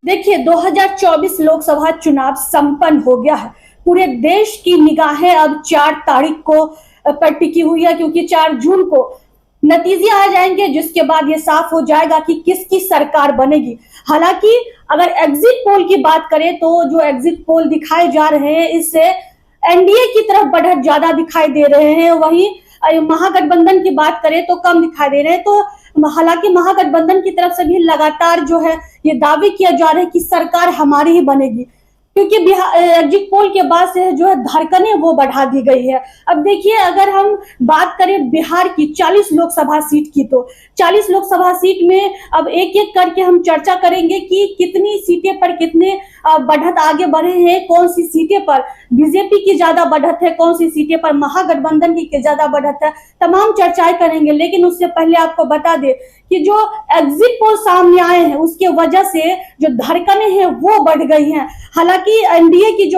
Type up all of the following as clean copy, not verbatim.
देखिए 2024 लोकसभा चुनाव संपन्न हो गया है। पूरे देश की निगाहें अब 4 तारीख को पर टिकी हुई है, क्योंकि 4 जून को नतीजे आ जाएंगे, जिसके बाद ये साफ हो जाएगा कि किसकी सरकार बनेगी। हालांकि अगर एग्जिट पोल की बात करें तो जो एग्जिट पोल दिखाए जा रहे हैं, इससे एनडीए की तरफ बढ़त ज्यादा दिखाई दे रहे हैं। वहीं महागठबंधन की बात करें तो कम दिखाई दे रहे हैं। तो हालांकि महागठबंधन की तरफ से भी लगातार जो है ये दावे किया जा रहा है कि सरकार हमारी ही बनेगी, क्योंकि बिहार एग्जिट पोल के बाद से जो है धड़कनें वो बढ़ा दी गई है। अब देखिए, अगर हम बात करें बिहार की 40 लोकसभा सीट की, तो 40 लोकसभा सीट में अब एक एक करके हम चर्चा करेंगे कि कितनी सीटें पर कितने बढ़त आगे बढ़े हैं, कौन सी सीटें पर बीजेपी की ज्यादा बढ़त है, कौन सी सीटें पर महागठबंधन की ज्यादा बढ़त है, तमाम चर्चाएं करेंगे। लेकिन उससे पहले आपको बता दें कि जो एग्जिट पोल सामने आए हैं उसके वजह से जो धड़कनें हैं वो बढ़ गई हैं। हालांकि एनडीए की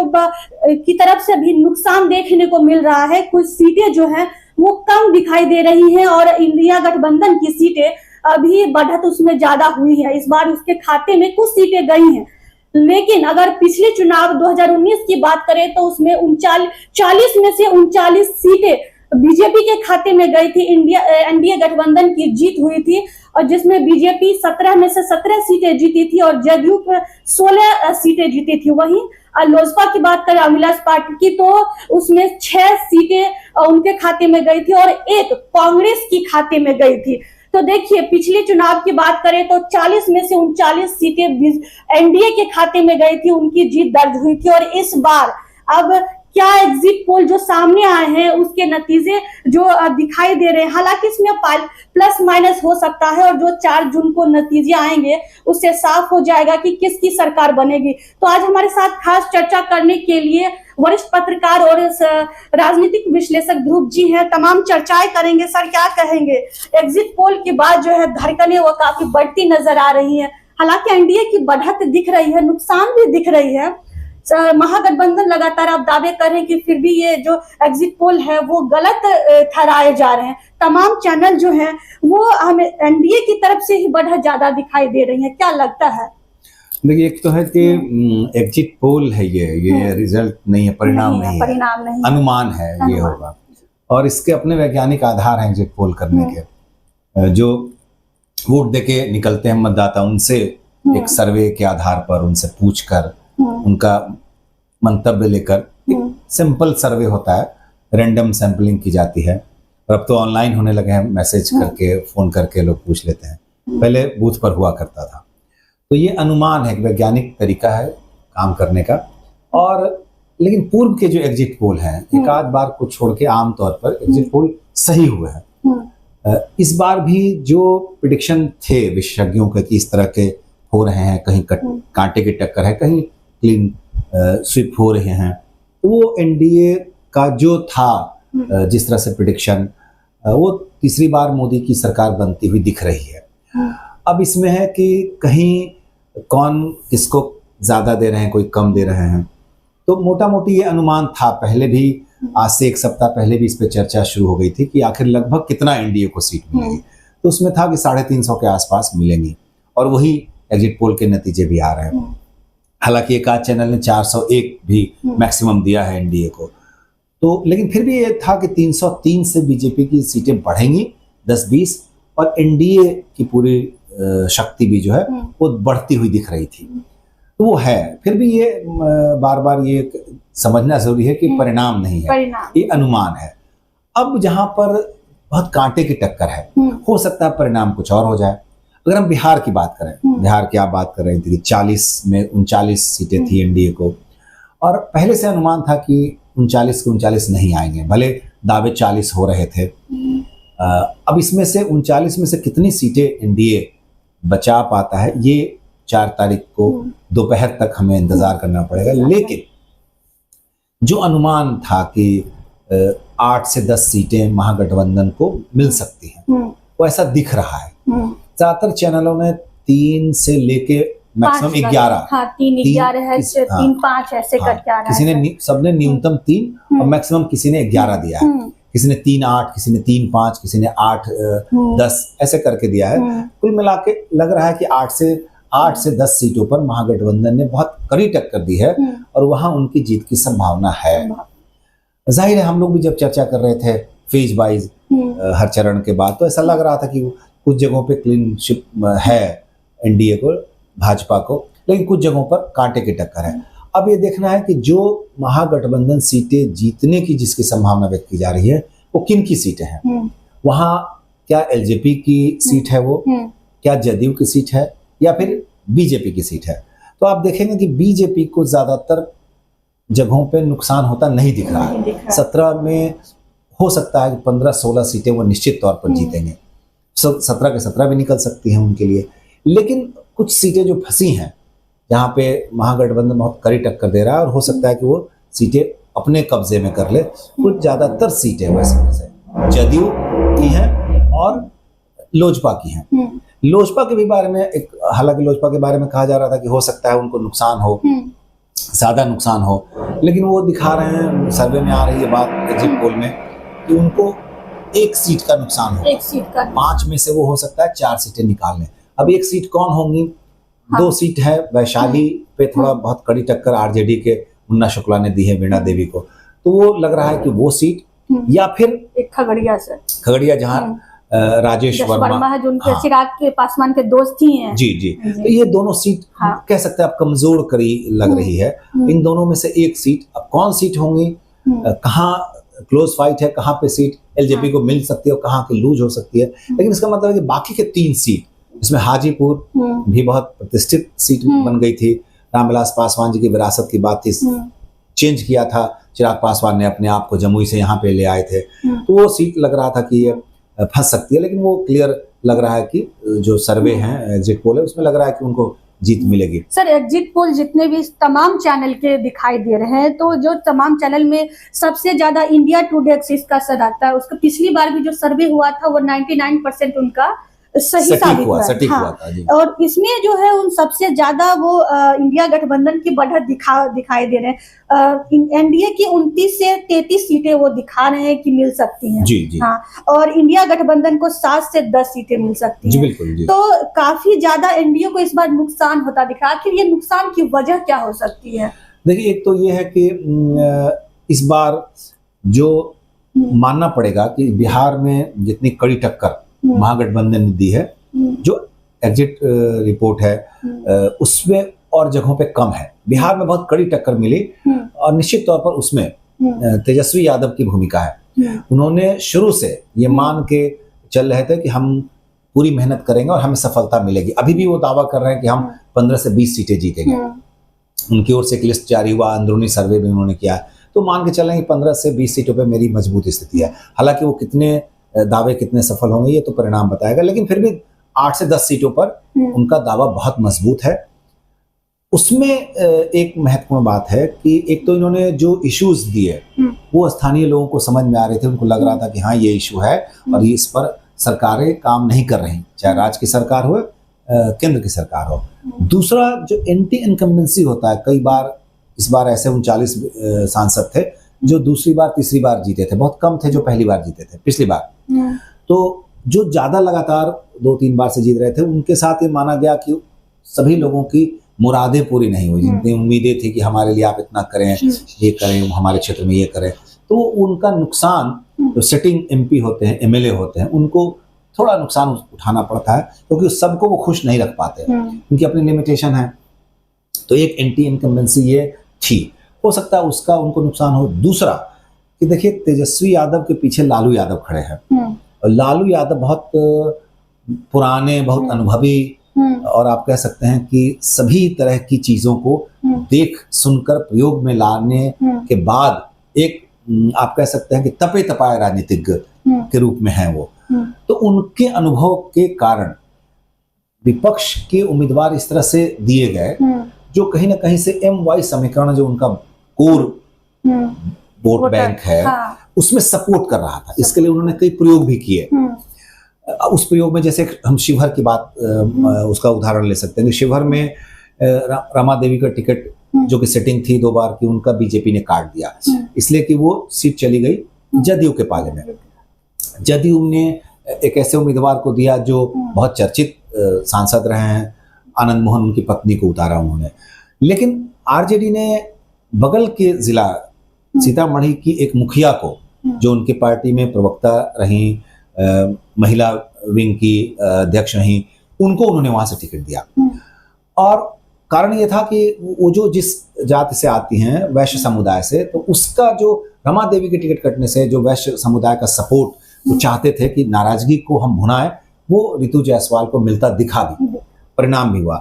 की तरफ से भी नुकसान देखने को मिल रहा है। कुछ सीटें जो हैं वो कम दिखाई दे रही हैं और इंडिया गठबंधन की सीटें अभी बढ़त उसमें ज्यादा हुई है। इस बार उसके खाते में कुछ सीटें गई हैं। लेकिन अगर पिछले चुनाव 2019 की बात करें तो उसमें 40 में से 39 सीटें बीजेपी के खाते में गई थी। एनडीए गठबंधन की जीत हुई थी, और जिसमें बीजेपी 17 में से 17 सीटें जीती थी और जदयू 16 सीटें जीती थी। वहीं लोजपा की बात करें, अविनाश पाटिल की, तो उसमें 6 सीटें उनके खाते में गई थी और एक कांग्रेस की खाते में गई थी। तो देखिए, पिछले चुनाव की बात करें तो 40 में से 39 सीटें एनडीए के खाते में गई थी, उनकी जीत दर्ज हुई थी। और इस बार अब क्या एग्जिट पोल जो सामने आए हैं उसके नतीजे जो दिखाई दे रहे हैं, हालांकि इसमें प्लस माइनस हो सकता है, और जो 4 जून को नतीजे आएंगे उससे साफ हो जाएगा कि किसकी सरकार बनेगी। तो आज हमारे साथ खास चर्चा करने के लिए वरिष्ठ पत्रकार और राजनीतिक विश्लेषक ध्रुव जी हैं। तमाम चर्चाएं करेंगे। सर, क्या कहेंगे? एग्जिट पोल के बाद जो है धड़कनें वो काफी बढ़ती नजर आ रही है। हालांकि एनडीए की बढ़त दिख रही है, नुकसान भी दिख रही है। महागठबंधन लगातार आप दावे कर रहे हैं कि फिर भी ये जो एग्जिट पोल है वो गलत ठहराए जा रहे हैं। तमाम चैनल जो हैं वो हमें एनडीए की तरफ से ही बढ़त ज्यादा दिखाई दे रही है। क्या लगता है? देखिए, एक तो है कि एग्जिट पोल है, ये रिजल्ट नहीं है, परिणाम नहीं, अनुमान है ये होगा, और इसके अपने वैज्ञानिक आधार हैं एग्जिट पोल करने के। जो वोट देके निकलते हैं मतदाता, उनसे एक सर्वे के आधार पर उनसे पूछकर उनका मंतव्य लेकर एक सिंपल सर्वे होता है, रैंडम सैंपलिंग की जाती है। और अब तो ऑनलाइन होने लगे हैं, मैसेज करके फोन करके लोग पूछ लेते हैं, पहले बूथ पर हुआ करता था। तो ये अनुमान है, वैज्ञानिक तरीका है काम करने का। और लेकिन पूर्व के जो एग्जिट पोल हैं, एक आध बार को छोड़ के आमतौर पर एग्जिट पोल सही हुए हैं। इस बार भी जो प्रेडिक्शन थे विशेषज्ञों के कि इस तरह के हो रहे हैं, कहीं कांटे की टक्कर है, कहीं क्लीन स्वीप हो रहे हैं, तो वो एनडीए का जो था जिस तरह से प्रेडिक्शन, वो तीसरी बार मोदी की सरकार बनती हुई दिख रही है। अब इसमें है कि कहीं कौन किसको ज्यादा दे रहे हैं, कोई कम दे रहे हैं। तो मोटा मोटी ये अनुमान था, पहले भी, आज से 1 सप्ताह पहले भी इस पे चर्चा शुरू हो गई थी कि आखिर लगभग कितना एनडीए को सीट मिलेगी। तो उसमें था कि 350 के आसपास मिलेंगी, और वही एग्जिट पोल के नतीजे भी आ रहे हैं। हालांकि एक आध चैनल ने 401 भी मैक्सिमम दिया है एनडीए को। तो लेकिन फिर भी ये था कि 303 से बीजेपी की सीटें बढ़ेंगी 10-20, और एनडीए की पूरी शक्ति भी जो है वो बढ़ती हुई दिख रही थी। तो वो है, फिर भी ये बार बार ये समझना जरूरी है कि परिणाम नहीं है, ये अनुमान है। अब जहां पर बहुत कांटे की टक्कर है, हो सकता है परिणाम कुछ और हो जाए। अगर हम बिहार की बात करें, बिहार की आप बात कर रहे थे कि 40 में 39 सीटें थी एनडीए को, और पहले से अनुमान था कि 39 के 39 नहीं आएंगे, भले दावे 40 हो रहे थे। अब इसमें से 39 में से कितनी सीटें एनडीए बचा पाता है, ये 4 तारीख को दोपहर तक हमें इंतजार करना पड़ेगा। लेकिन जो अनुमान था कि 8 से 10 सीटें महागठबंधन को मिल सकती हैं, वो ऐसा दिख रहा है। ज्यादातर चैनलों ने 3 से लेके मैक्सिमम 11, 3-11 है, 3-5 ऐसे करके आ रहा है। किसी ने सबने न्यूनतम 3 और मैक्सिमम किसी ने 11 दिया है। किसी ने 3-8, किसी ने 3-5, किसी ने 8-10 ऐसे करके दिया है। कुल मिला के लग रहा है कि 8 से 10 सीटों पर महागठबंधन ने बहुत कड़ी टक्कर दी है और वहां उनकी जीत की संभावना है। जाहिर है हम लोग भी जब चर्चा कर रहे थे फेज वाइज हर चरण के बाद, तो ऐसा लग रहा था कि कुछ जगहों पे क्लीन शिप है एनडीए को, भाजपा को, लेकिन कुछ जगहों पर कांटे की टक्कर है। अब ये देखना है कि जो महागठबंधन सीटें जीतने की जिसकी संभावना व्यक्त की जा रही है वो किन की सीटें हैं। वहां क्या एलजेपी की सीट है, वो क्या जदयू की सीट है या फिर बीजेपी की सीट है। तो आप देखेंगे कि बीजेपी को ज्यादातर जगहों पे नुकसान होता नहीं दिख रहा है। 17 में हो सकता है कि 15-16 सीटें वो निश्चित तौर पर जीतेंगे, 17 के 17 भी निकल सकती हैं उनके लिए। लेकिन कुछ सीटें जो फंसी हैं जहाँ पे महागठबंधन बहुत कड़ी टक्कर दे रहा है और हो सकता है कि वो सीटें अपने कब्जे में कर ले। कुछ ज्यादातर सीटें वैसे जदयू की हैं और लोजपा की हैं। लोजपा के भी बारे में हालांकि लोजपा के बारे में कहा जा रहा था कि हो सकता है उनको नुकसान हो, ज्यादा नुकसान हो, लेकिन वो दिखा रहे हैं, सर्वे में आ रही है बात एग्जिट पोल में, कि उनको 1 सीट का नुकसान हो, 1 सीट का, 5 में से वो हो सकता है 4 सीटें निकाल लें। अब 1 सीट कौन होंगी? 2 सीट है वैशाली पे, थोड़ा बहुत कड़ी टक्कर आरजेडी के मुन्ना शुक्ला ने दी है वीणा देवी को, तो वो लग रहा है कि वो सीट, या फिर एक खगड़िया जहाँ राजेश वर्मा है, जो उनके चिराग के पासवान के दोस्त ही हैं। जी। तो ये दोनों सीट कह सकते हैं आप कमजोर करी लग रही है। इन दोनों में से 1 सीट, अब कौन सीट होंगी, कहाँ क्लोज फाइट है, कहाँ पे सीट एलजेपी को मिल सकती है और कहाँ की लूज हो सकती है। लेकिन इसका मतलब है कि बाकी के 3 सीट, इसमें हाजीपुर भी बहुत प्रतिष्ठित सीट बन गई थी, रामविलास पासवान जी की विरासत की बात थी, चेंज किया था चिराग पासवान ने अपने आप को, जमुई से यहाँ पे ले आए थे, तो वो सीट लग रहा था कि ये फंस सकती है। लेकिन वो क्लियर लग रहा है कि जो सर्वे हैं, एग्जिट पोल है, उसमें लग रहा है कि उनको जीत मिलेगी। सर, एग्जिट पोल जितने भी तमाम चैनल के दिखाई दे रहे हैं, तो जो तमाम चैनल में सबसे ज्यादा इंडिया टुडे एक्सिस का असर आता है। उसका पिछली बार भी जो सर्वे हुआ था वो 99% उनका सही साबित हुआ था जी। और इसमें जो है उन सबसे ज्यादा वो इंडिया गठबंधन की बढ़त दिखाई दे रहे हैं। एनडीए की 29 से 33 सीटें वो दिखा रहे हैं कि मिल सकती हैं जी। हाँ, और इंडिया गठबंधन को 7 से 10 सीटें मिल सकती हैं। जी, बिल्कुल जी। तो काफी ज्यादा एनडीए को इस बार नुकसान होता दिख रहा है। आखिर ये नुकसान की वजह क्या हो सकती है? देखिए, एक तो ये है कि इस बार जो मानना पड़ेगा कि बिहार में जितनी कड़ी टक्कर महागठबंधन ने दी है, जो एग्जिट रिपोर्ट है उसमें और जगहों पे कम है। बिहार में बहुत कड़ी टक्कर मिली और निश्चित तौर पर उसमें तेजस्वी यादव की भूमिका है। उन्होंने शुरू से ये मान के चल रहे थे कि हम पूरी मेहनत करेंगे और हमें सफलता मिलेगी। अभी भी वो दावा कर रहे हैं कि हम 15 से 20 सीटें जीतेंगे। उनकी ओर से एक लिस्ट जारी हुआ, अंदरूनी सर्वे भी उन्होंने किया, तो मान के चल रहे हैं कि 15 से 20 सीटों पर मेरी मजबूत स्थिति है। हालांकि वो कितने दावे कितने सफल होंगे ये तो परिणाम बताएगा, लेकिन फिर भी 8 से 10 सीटों पर उनका दावा बहुत मजबूत है। उसमें एक महत्वपूर्ण बात है कि एक तो इन्होंने जो इश्यूज दिए वो स्थानीय लोगों को समझ में आ रहे थे, उनको लग रहा था कि हाँ ये इशू है और इस पर सरकारें काम नहीं कर रही, चाहे राज्य की सरकार हो केंद्र की सरकार हो। दूसरा जो एंटी इनकम्बेंसी होता है, कई बार इस बार ऐसे 39 सांसद थे जो दूसरी बार तीसरी बार जीते थे, बहुत कम थे जो पहली बार जीते थे पिछली बार। तो जो ज्यादा लगातार 2-3 बार से जीत रहे थे, उनके साथ ये माना गया कि सभी लोगों की मुरादें पूरी नहीं हुई। जितनी उम्मीदें थी कि हमारे लिए आप इतना करें, ये करें, हमारे क्षेत्र में ये करें, तो उनका नुकसान, जो सिटिंग एमपी होते हैं, एमएलए होते हैं, उनको थोड़ा नुकसान उठाना पड़ता है क्योंकि सबको वो खुश नहीं रख पाते, उनकी अपनी लिमिटेशन है। तो एक एंटी इनकम्बेंसी ये थी, हो सकता है उसका उनको नुकसान हो। दूसरा कि देखिए, तेजस्वी यादव के पीछे लालू यादव खड़े हैं और लालू यादव बहुत पुराने, बहुत अनुभवी और आप कह सकते हैं कि सभी तरह की चीजों को देख सुनकर प्रयोग में लाने के बाद एक आप कह सकते हैं कि तपे तपाए राजनीतिज्ञ के रूप में हैं वो। तो उनके अनुभव के कारण विपक्ष के उम्मीदवार इस तरह से दिए गए जो कहीं ना कहीं से MY समीकरण, जो उनका कोर वोट बैंक है, उसमें सपोर्ट कर रहा था। इसके लिए उन्होंने कई प्रयोग भी किए। उस प्रयोग में जैसे हम शिवहर की बात, उसका उदाहरण ले सकते हैं कि शिवहर में रमा देवी का टिकट जो कि सेटिंग थी 2 बार की, उनका बीजेपी ने काट दिया, इसलिए कि वो सीट चली गई जदयू के पाले में। जदयू ने एक ऐसे उम्मीदवार को दिया जो बहुत चर्चित सांसद रहे हैं, आनंद मोहन, उनकी पत्नी को उतारा उन्होंने। लेकिन आरजेडी ने बगल के जिला सीतामढ़ी की एक मुखिया को, जो उनकी पार्टी में प्रवक्ता रही, महिला विंग की अध्यक्ष रही, उनको उन्होंने वहां से टिकट दिया। और कारण ये था कि वो जो जिस जाति से आती हैं, वैश्य समुदाय से, तो उसका जो रमा देवी के टिकट कटने से जो वैश्य समुदाय का सपोर्ट वो चाहते थे कि नाराजगी को हम भुनाएं, वो रितु जायसवाल को मिलता दिखा भी, परिणाम भी हुआ।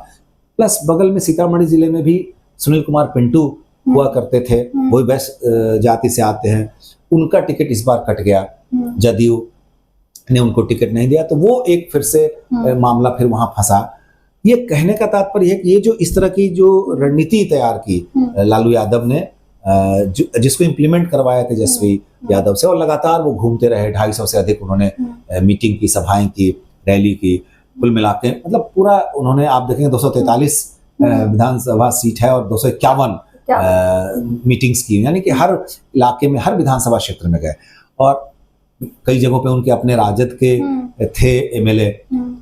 प्लस बगल में सीतामढ़ी जिले में भी सुनील कुमार पिंटू हुआ करते थे, वो वैश्य जाति से आते हैं, उनका टिकट इस बार कट गया, जदयू ने उनको टिकट नहीं दिया, तो वो एक फिर से मामला फिर वहां फंसा। ये कहने का तात्पर्य है कि ये जो इस तरह की जो रणनीति तैयार की लालू यादव ने, जिसको इम्प्लीमेंट करवाया तेजस्वी यादव से, और लगातार वो घूमते रहे, 250 से अधिक उन्होंने मीटिंग की, सभाएं की, रैली की, कुल मिला के मतलब पूरा उन्होंने, आप देखेंगे 243 विधानसभा सीट है और 251 मीटिंग्स की, यानी कि हर इलाके में, हर विधानसभा क्षेत्र में गए। और कई जगहों पे उनके अपने राजद के थे एमएलए,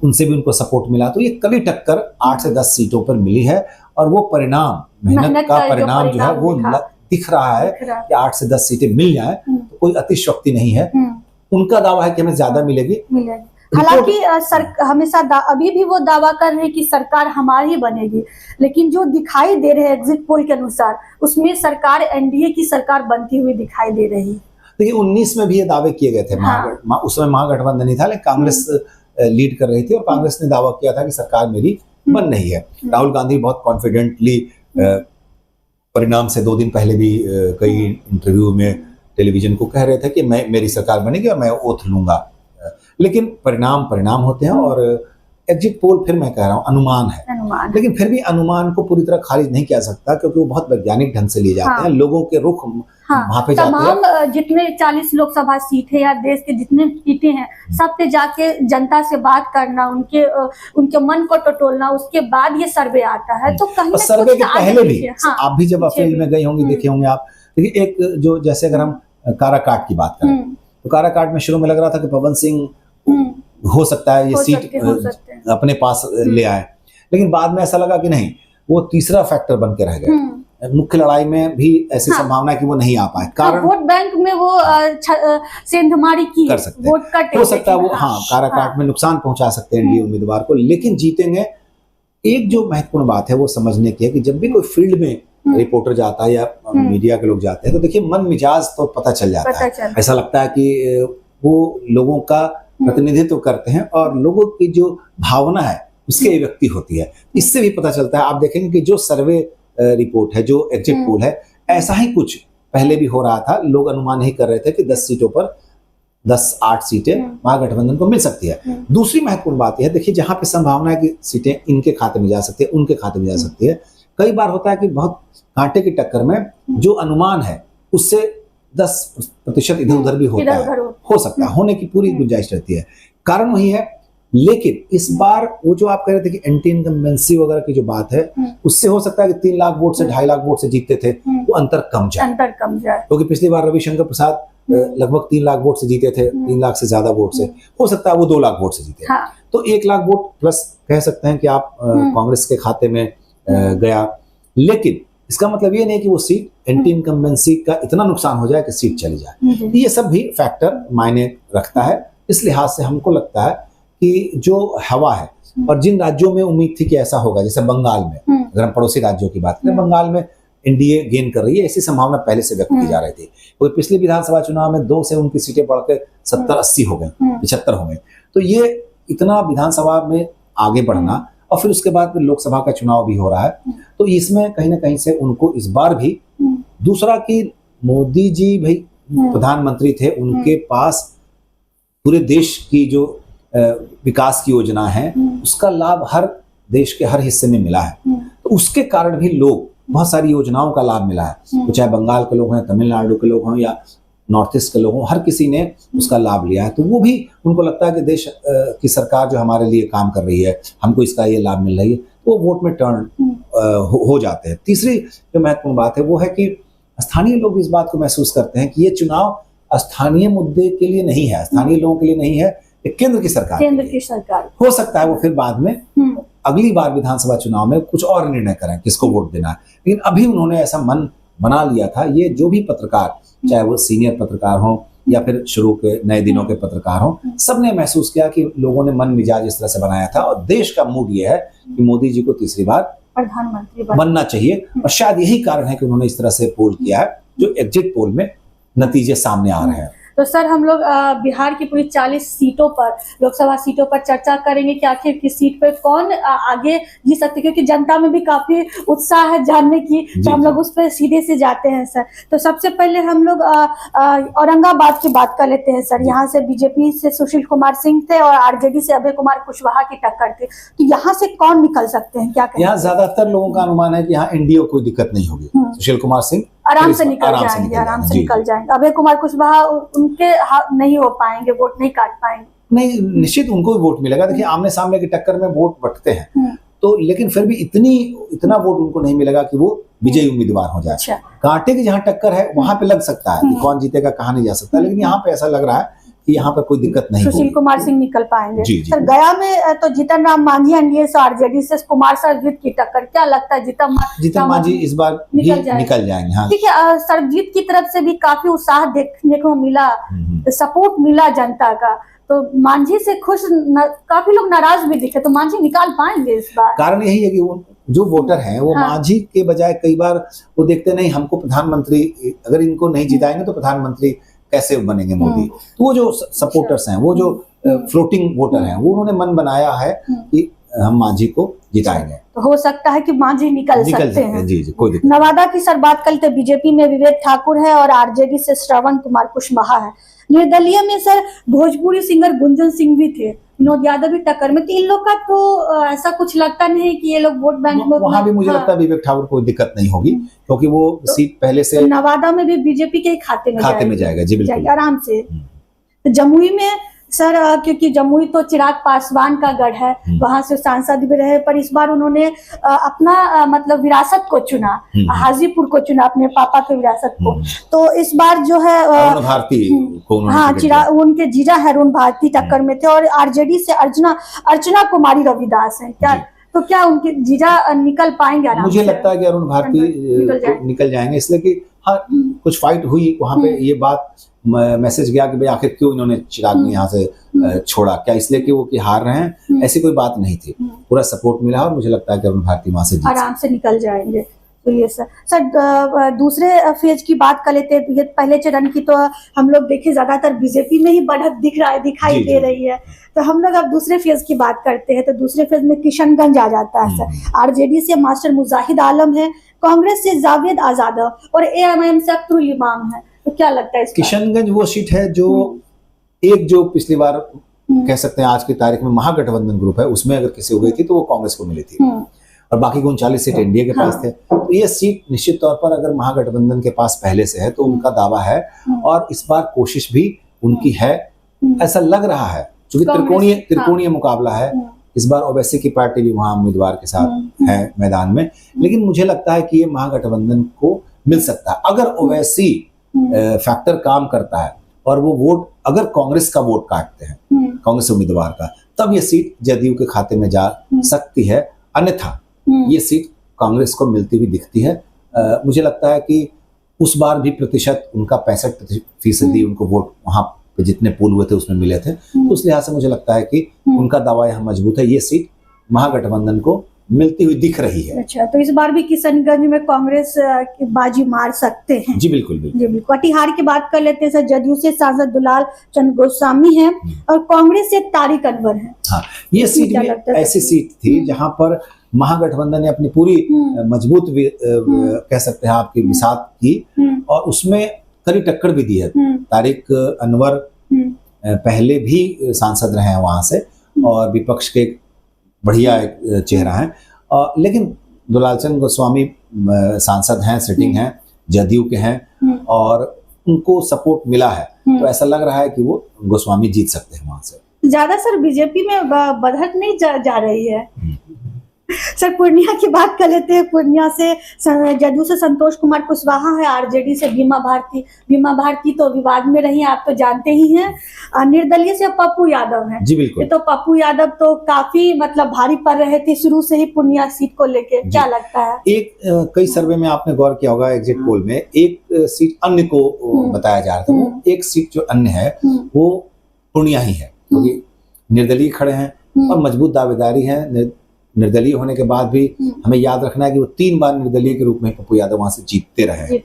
उनसे भी उनको सपोर्ट मिला। तो ये कड़ी टक्कर 8 से 10 सीटों पर मिली है, और वो परिणाम, मेहनत का परिणाम जो है वो दिख रहा है कि 8 से 10 सीटें मिल जाए तो कोई अतिशयोक्ति नहीं है। उनका दावा है कि हमें ज्यादा मिलेगी। हालांकि हमेशा अभी भी वो दावा कर रहे हैं कि सरकार हमारी बनेगी, लेकिन जो दिखाई दे रहे हैं एग्जिट पोल के अनुसार, उसमें सरकार एनडीए की सरकार बनती हुई दिखाई दे रही है। देखिए 19 में भी ये दावे किए गए थे, उस समय महागठबंधन नहीं था, लेकिन कांग्रेस लीड कर रही थी और कांग्रेस ने दावा किया था कि सरकार मेरी बन रही है। राहुल गांधी बहुत कॉन्फिडेंटली परिणाम से 2 दिन पहले भी कई इंटरव्यू में टेलीविजन को कह रहे थे कि मेरी सरकार बनेगी और मैं ओथ लूंगा। लेकिन परिणाम होते हैं, और एग्जिट पोल, फिर मैं कह रहा हूँ, अनुमान है। लेकिन फिर भी अनुमान को पूरी तरह खारिज नहीं किया सकता, क्योंकि वो बहुत वैज्ञानिक ढंग से लिए जाते हैं, लोगों के रुख वहां पे जाते हैं। तमाम जितने 40 लोकसभा सीट है या देश के जितने सीटें हैं, सब पे जाके जनता से बात करना, उनके मन को टटोलना, उसके बाद ये सर्वे आता है। तो कहीं सर्वे के पहले भी आप भी जब फील्ड में गए होंगे, देखे होंगे आप, देखिए एक जो, जैसे अगर हम काराकाट की बात करें, तो काराकाट में शुरू में लग रहा था कि पवन सिंह हो सकता है ये सीट अपने पास ले आए, लेकिन बाद में ऐसा लगा कि नहीं, वो तीसरा फैक्टर बन के रह गए। मुख्य लड़ाई में भी ऐसी संभावना है कि वो नहीं आ पाए, कारण वोट बैंक में वो सेंधमारी की कर सकते हैं, हो सकता है वो काराकाट में नुकसान पहुंचा सकते हैं एनडीए उम्मीदवार को, लेकिन जीतेंगे। एक जो महत्वपूर्ण बात है वो समझने की है कि जब भी कोई फील्ड में रिपोर्टर जाता है या मीडिया के लोग जाते हैं, तो देखिए मन मिजाज तो पता चल जाता है। ऐसा लगता है कि वो लोगों का प्रतिनिधित्व करते हैं और लोगों की जो भावना है उसकी अभिव्यक्ति होती है। इससे भी पता चलता है, आप देखेंगे कि जो सर्वे रिपोर्ट है, जो एग्जिट पोल है, ऐसा ही कुछ पहले भी हो रहा था। लोग अनुमान नहीं कर रहे थे कि 10 सीटों पर 10-8 सीटें महागठबंधन को मिल सकती है। दूसरी महत्वपूर्ण बात यह है, देखिए जहां पे संभावना है कि सीटें इनके खाते में जा सकती है, उनके खाते में जा सकती है, कई बार होता है कि बहुत कांटे की टक्कर में जो अनुमान है उससे 10% इधर उधर भी होता है, हो सकता है, होने की पूरी गुंजाइश रहती है। कारण वही है। लेकिन इस बार वो जो आप कह रहे थे कि एंटी इनकम्बेंसी वगैरह की जो बात है, उससे हो सकता है कि 3 लाख वोट से 2.5 लाख वोट से जीतते थे, वो अंतर कम जाए। क्योंकि पिछली बार रविशंकर प्रसाद लगभग 3 लाख वोट से जीते थे, 3 लाख से ज्यादा वोट से, हो सकता है वो 2 लाख वोट से जीते। तो 1 लाख वोट प्लस कह सकते हैं कि आप कांग्रेस के खाते में गया। लेकिन इसका मतलब ये नहीं कि वो सीट एंटी इनकम्बेंसी का इतना नुकसान हो जाए कि सीट चली जाए। ये सब भी फैक्टर मायने रखता है। इस लिहाज से हमको लगता है कि जो हवा है, और जिन राज्यों में उम्मीद थी कि ऐसा होगा, जैसे बंगाल में, अगर हम पड़ोसी राज्यों की बात करें, बंगाल में एनडीए गेन कर रही है, ऐसी संभावना पहले से व्यक्त की जा रही थी। क्योंकि पिछले विधानसभा चुनाव में 2 से उनकी सीटें बढ़कर 70-80 हो गई, 75 हो गई। तो ये इतना विधानसभा में आगे बढ़ना, और फिर उसके बाद लोकसभा का चुनाव भी हो रहा है, तो इसमें कहीं ना कहीं से उनको इस बार भी, दूसरा कि मोदी जी भाई प्रधानमंत्री थे, उनके पास पूरे देश की जो विकास की योजना है उसका लाभ हर देश के हर हिस्से में मिला है। तो उसके कारण भी लोग, बहुत सारी योजनाओं का लाभ मिला है, तो चाहे बंगाल के लोग हैं, तमिलनाडु के लोग हों, या नॉर्थ ईस्ट के लोग हों, हर किसी ने उसका लाभ लिया है। तो वो भी उनको लगता है कि देश की सरकार जो हमारे लिए काम कर रही है, हमको इसका ये लाभ मिल रही है, तो वो वोट में टर्न हो जाते हैं। तीसरी जो महत्वपूर्ण बात है वो है कि स्थानीय लोग इस बात को महसूस करते हैं कि ये चुनाव स्थानीय मुद्दे के लिए नहीं है, स्थानीय लोगों के लिए नहीं है, ये केंद्र की सरकार केंद्र की सरकार। हो सकता है वो फिर बाद में अगली बार विधानसभा चुनाव में कुछ और निर्णय करें किसको वोट देना है, लेकिन अभी उन्होंने ऐसा मन बना लिया था। ये जो भी पत्रकार, चाहे वो सीनियर पत्रकार हो या फिर शुरू के नए दिनों के पत्रकार हो, सबने महसूस किया कि लोगों ने मन मिजाज इस तरह से बनाया था और देश का मूड ये है कि मोदी जी को तीसरी बार प्रधानमंत्री बनना चाहिए। और शायद यही कारण है कि उन्होंने इस तरह से पोल किया है, जो एग्जिट पोल में नतीजे सामने आ रहे हैं। तो सर हम लोग बिहार की पूरी 40 सीटों पर, लोकसभा सीटों पर चर्चा करेंगे कि आखिर किस सीट पर कौन आगे जीत सकते, क्योंकि जनता में भी काफी उत्साह है जानने की, तो हम लोग उस पर सीधे से जाते हैं सर। तो सबसे पहले हम लोग औरंगाबाद की बात कर लेते हैं सर। यहाँ से बीजेपी से सुशील कुमार सिंह थे और आरजेडी से अभय कुमार कुशवाहा की टक्कर थी, तो यहाँ से कौन निकल सकते हैं, क्या कहें? यहाँ ज्यादातर लोगों का अनुमान है कि यहाँ एनडीए को कोई दिक्कत नहीं होगी, सुशील कुमार सिंह आराम से निकल जाएंगे। अभय कुमार कुशवाहा उनके नहीं हो पाएंगे, वोट नहीं काट पाएंगे। नहीं, निश्चित उनको भी वोट मिलेगा। देखिए आमने सामने की टक्कर में वोट बंटते हैं, तो लेकिन फिर भी इतना वोट उनको नहीं मिलेगा कि वो विजयी उम्मीदवार हो जाए। अच्छा। कांटे की जहाँ टक्कर है वहां पे लग सकता है कि कौन जीतेगा कहाँ नहीं जा सकता, लेकिन यहाँ पे ऐसा लग रहा है कि यहाँ पर कोई दिक्कत नहीं सुशील कुमार सिंह निकल पाएंगे। जी। सर गया में तो जीतन राम मांझी एनडीए से आरजेडी से कुमार सरजीत की टक्कर, क्या लगता है जीतन मांझी इस बार भी निकल जाएंगे? हाँ, ठीक है। सरजीत की तरफ से भी काफी उत्साह देखने को मिला, सपोर्ट मिला जनता का, तो मांझी से खुश काफी लोग नाराज भी दिखे, तो मांझी निकाल पाएंगे इस बार? कारण यही है कि वो जो वोटर हैं वो मांझी के बजाय कई बार वो देखते नहीं, हमको प्रधानमंत्री, अगर इनको नहीं जिताएंगे तो प्रधानमंत्री कैसे बनेंगे मोदी। तो वो जो सपोर्टर्स हैं, वो जो फ्लोटिंग वोटर हैं, वो उन्होंने मन बनाया है कि हम मांझी को जिताएंगे। तो हो सकता है कि मांझी निकल सकते हैं। जी, कोई दिक्कत। नवादा की सर बात करते, बीजेपी में विवेक ठाकुर है और आरजेडी से श्रवण कुमार कुशवाहा है। निर्दलीय में सर भोजपुरी सिंगर गुंजन सिंह भी थे, विनोद यादव भी टक्कर में, तो इन लोग का तो ऐसा कुछ लगता नहीं कि ये लोग वोट बैंक में। वहां भी मुझे लगता है विवेक ठाकुर को दिक्कत नहीं होगी, क्योंकि वो सीट पहले से नवादा में भी बीजेपी के खाते में जाएगा। जी बिल्कुल, आराम से। जमुई में सर, क्योंकि जमुई तो चिराग पासवान का गढ़ है, वहां से सांसद भी रहे, पर इस बार उन्होंने अपना मतलब विरासत को चुना, हाजीपुर को चुना, अपने पापा के विरासत को। तो इस बार जो है अरुण भारती को, हाँ, चिराग, उनके जीजा है अरुण भारती टक्कर में थे, और आरजेडी से अर्चना कुमारी रविदास है। क्या उनके जीजा निकल पाएंगे? मुझे लगता है कि अरुण भारती निकल जाएंगे, इसलिए कि हाँ कुछ फाइट हुई वहां पे, ये बात मैसेज गया कि भाई आखिर क्यों इन्होंने चिराग ने यहाँ से छोड़ा, क्या इसलिए कि वो कि हार रहे हैं? ऐसी कोई बात नहीं थी, पूरा सपोर्ट मिला और मुझे लगता है कि अरुण भारती वहां से आराम से निकल जाएंगे। तो ये सर दूसरे फेज की बात कर लेते हैं। पहले चरण की तो हम लोग देखे ज्यादातर बीजेपी में ही बढ़त दिखाई दे रही है, तो हम लोग अब दूसरे फेज की बात करते हैं। तो दूसरे फेज में किशनगंज आ जाता है सर। आरजेडी से मास्टर मुजाहिद आलम है, कांग्रेस से जावेद आजाद और एएमआईएम से अख्तरुल इमाम है। तो क्या लगता है इस किशनगंज वो सीट है जो जो पिछली बार कह सकते हैं आज की तारीख में महागठबंधन ग्रुप है, उसमें अगर किसी हो गई थी तो वो कांग्रेस को मिली थी, और बाकी 39 सीट एनडीए के पास थे। तो ये सीट निश्चित तौर पर अगर महागठबंधन के पास पहले से है तो उनका दावा है, और इस बार कोशिश भी उनकी है, ऐसा लग रहा है, क्योंकि त्रिकोणीय मुकाबला है। इस बार ओवैसी की पार्टी भी वहां उम्मीदवार के साथ है मैदान में, लेकिन मुझे लगता है कि ये महागठबंधन को मिल सकता है अगर ओवैसी फैक्टर काम करता है और वो वोट अगर कांग्रेस का वोट काटते हैं, कांग्रेस उम्मीदवार का, तब ये सीट जदयू के खाते में जा सकती है। अन्यथा ये सीट कांग्रेस को मिलती हुई दिखती है। मुझे लगता है कि उस बार भी प्रतिशत उनका 65% उनको वोट वहां पे जितने पोल हुए थे उसमें मिले थे, तो उस लिहाज से मुझे लगता है कि उनका दावा यहाँ मजबूत है, ये सीट महागठबंधन को मिलती हुई दिख रही है। अच्छा, तो इस बार भी किशनगंज में कांग्रेस की बाजी मार सकते हैं? जी बिल्कुल बिल्कुल। जी बिल्कुल। कटिहार की बात कर लेते हैं सर। जदयू से सांसद दुलाल चंद गोस्वामी हैं और कांग्रेस से तारिक अनवर हैं। हाँ, ये सीट भी ऐसी सीट थी जहां पर महागठबंधन ने अपनी पूरी मजबूत कह सकते हैं आपकी बिसात की, और उसमें कड़ी टक्कर भी दी है। तारिक अनवर पहले भी सांसद रहे हैं वहां से, और विपक्ष के बढ़िया एक चेहरा है, लेकिन दुलाल चंद गोस्वामी सांसद हैं, सिटिंग हैं, जदयू के हैं, और उनको सपोर्ट मिला है, तो ऐसा लग रहा है कि वो गोस्वामी जीत सकते हैं वहां से। ज्यादा सर बीजेपी में बढ़त नहीं जा रही है। सर पूर्णिया की बात कर लेते हैं। पूर्णिया से जदयू से संतोष कुमार कुशवाहा है, आरजेडी से बीमा भारती तो विवाद में रही, आप तो जानते ही हैं। निर्दलीय से पप्पू यादव है। जी बिल्कुल। तो पप्पू यादव तो काफी मतलब भारी पड़ रहे थे शुरू से ही पूर्णिया सीट को लेके, क्या लगता है? एक कई सर्वे में आपने गौर किया होगा, एग्जिट पोल में एक सीट अन्य को बताया जा रहा था। वो एक सीट जो अन्य है वो पूर्णिया ही है, क्योंकि निर्दलीय खड़े हैं और मजबूत दावेदारी है। निर्दलीय होने के बाद भी हमें याद रखना है कि वो 3 बार निर्दलीय के रूप में पप्पू यादव वहां से जीतते रहे।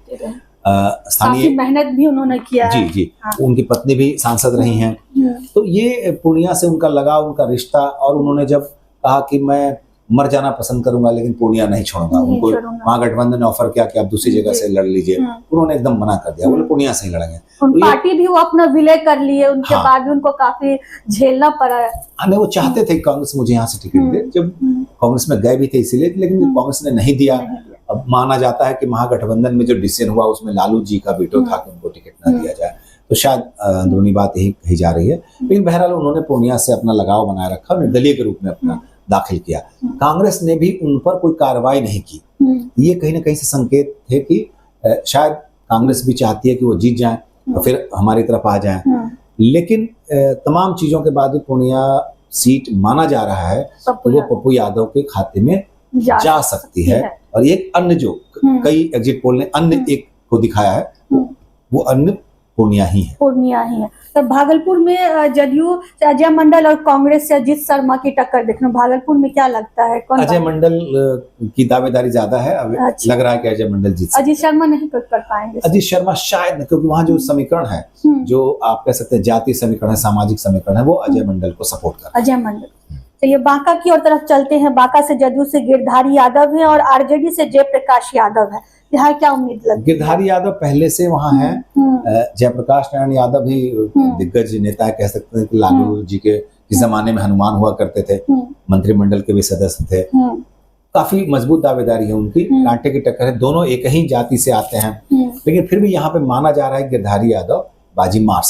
स्थानीय मेहनत भी उन्होंने किया जी जी। हाँ। उनकी पत्नी भी सांसद रही हैं, तो ये पूर्णिया से उनका लगाव, उनका रिश्ता, और उन्होंने जब कहा कि मैं मर जाना पसंद करूंगा लेकिन पूर्णिया नहीं छोड़ूंगा, उनको महागठबंधन ने ऑफर किया कि आप दूसरी जगह से लड़ लीजिए, उन्होंने एकदम मना कर दिया, बोले पूर्णिया से ही लड़ेंगे। तो पार्टी भी वो अपना विलय कर लिए, उनके बाद भी उनको काफी झेलना पड़ा है। नहीं, वो चाहते थे कांग्रेस मुझे यहाँ से टिकट दे, जब कांग्रेस में गए भी थे इसीलिए, लेकिन कांग्रेस ने नहीं दिया। अब माना जाता है कि महागठबंधन में जो डिसीजन हुआ उसमें लालू जी का वीटो था कि उनको टिकट न दिया जाए, तो शायद अंदरूनी बात यही कही जा रही है। लेकिन बहरहाल उन्होंने पूर्णिया से अपना लगाव बनाए रखा, निर्दलीय के रूप में अपना दाखिल किया। कांग्रेस ने भी उन पर कोई कार्रवाई नहीं की। ये कहीं ना कहीं से संकेत थे कि शायद कांग्रेस भी चाहती है कि वो जीत जाए और फिर हमारी तरफ आ जाए। लेकिन तमाम चीजों के बाद भी पूर्णिया सीट माना जा रहा है तो वो पप्पू यादव के खाते में जा सकती है। और एक अन्य जो कई एग्जिट पोल ने अन्य एक को दिखाया है, वो अन्य पूर्णिया ही है। तो भागलपुर में जदयू से अजय मंडल और कांग्रेस से अजीत शर्मा की टक्कर देखना, भागलपुर में क्या लगता है? कौन अजय मंडल की दावेदारी ज्यादा है। लग रहा है कि अजय मंडल जीत, अजीत शर्मा नहीं कर पाएंगे। अजीत शर्मा शायद, क्योंकि वहाँ जो समीकरण है, जो आप कह सकते हैं जातीय समीकरण है, सामाजिक समीकरण है, वो अजय मंडल को सपोर्ट कर रहा है। अजय मंडल। चलिए बांका की ओर तरफ चलते हैं। बांका से जदयू से गिरधारी यादव है और आरजेडी से जयप्रकाश यादव है। यहाँ क्या उम्मीद लगती है? गिरधारी यादव पहले से वहाँ है। जयप्रकाश नारायण यादव भी दिग्गज नेता है, कह सकते हैं कि लालू जी के जमाने में हनुमान हुआ करते थे, मंत्रिमंडल के भी सदस्य थे। काफी मजबूत दावेदारी है उनकी, कांटे की टक्कर है, दोनों एक ही जाति से आते हैं। लेकिन फिर भी यहाँ पे माना जा रहा है गिरधारी यादव बाजी मार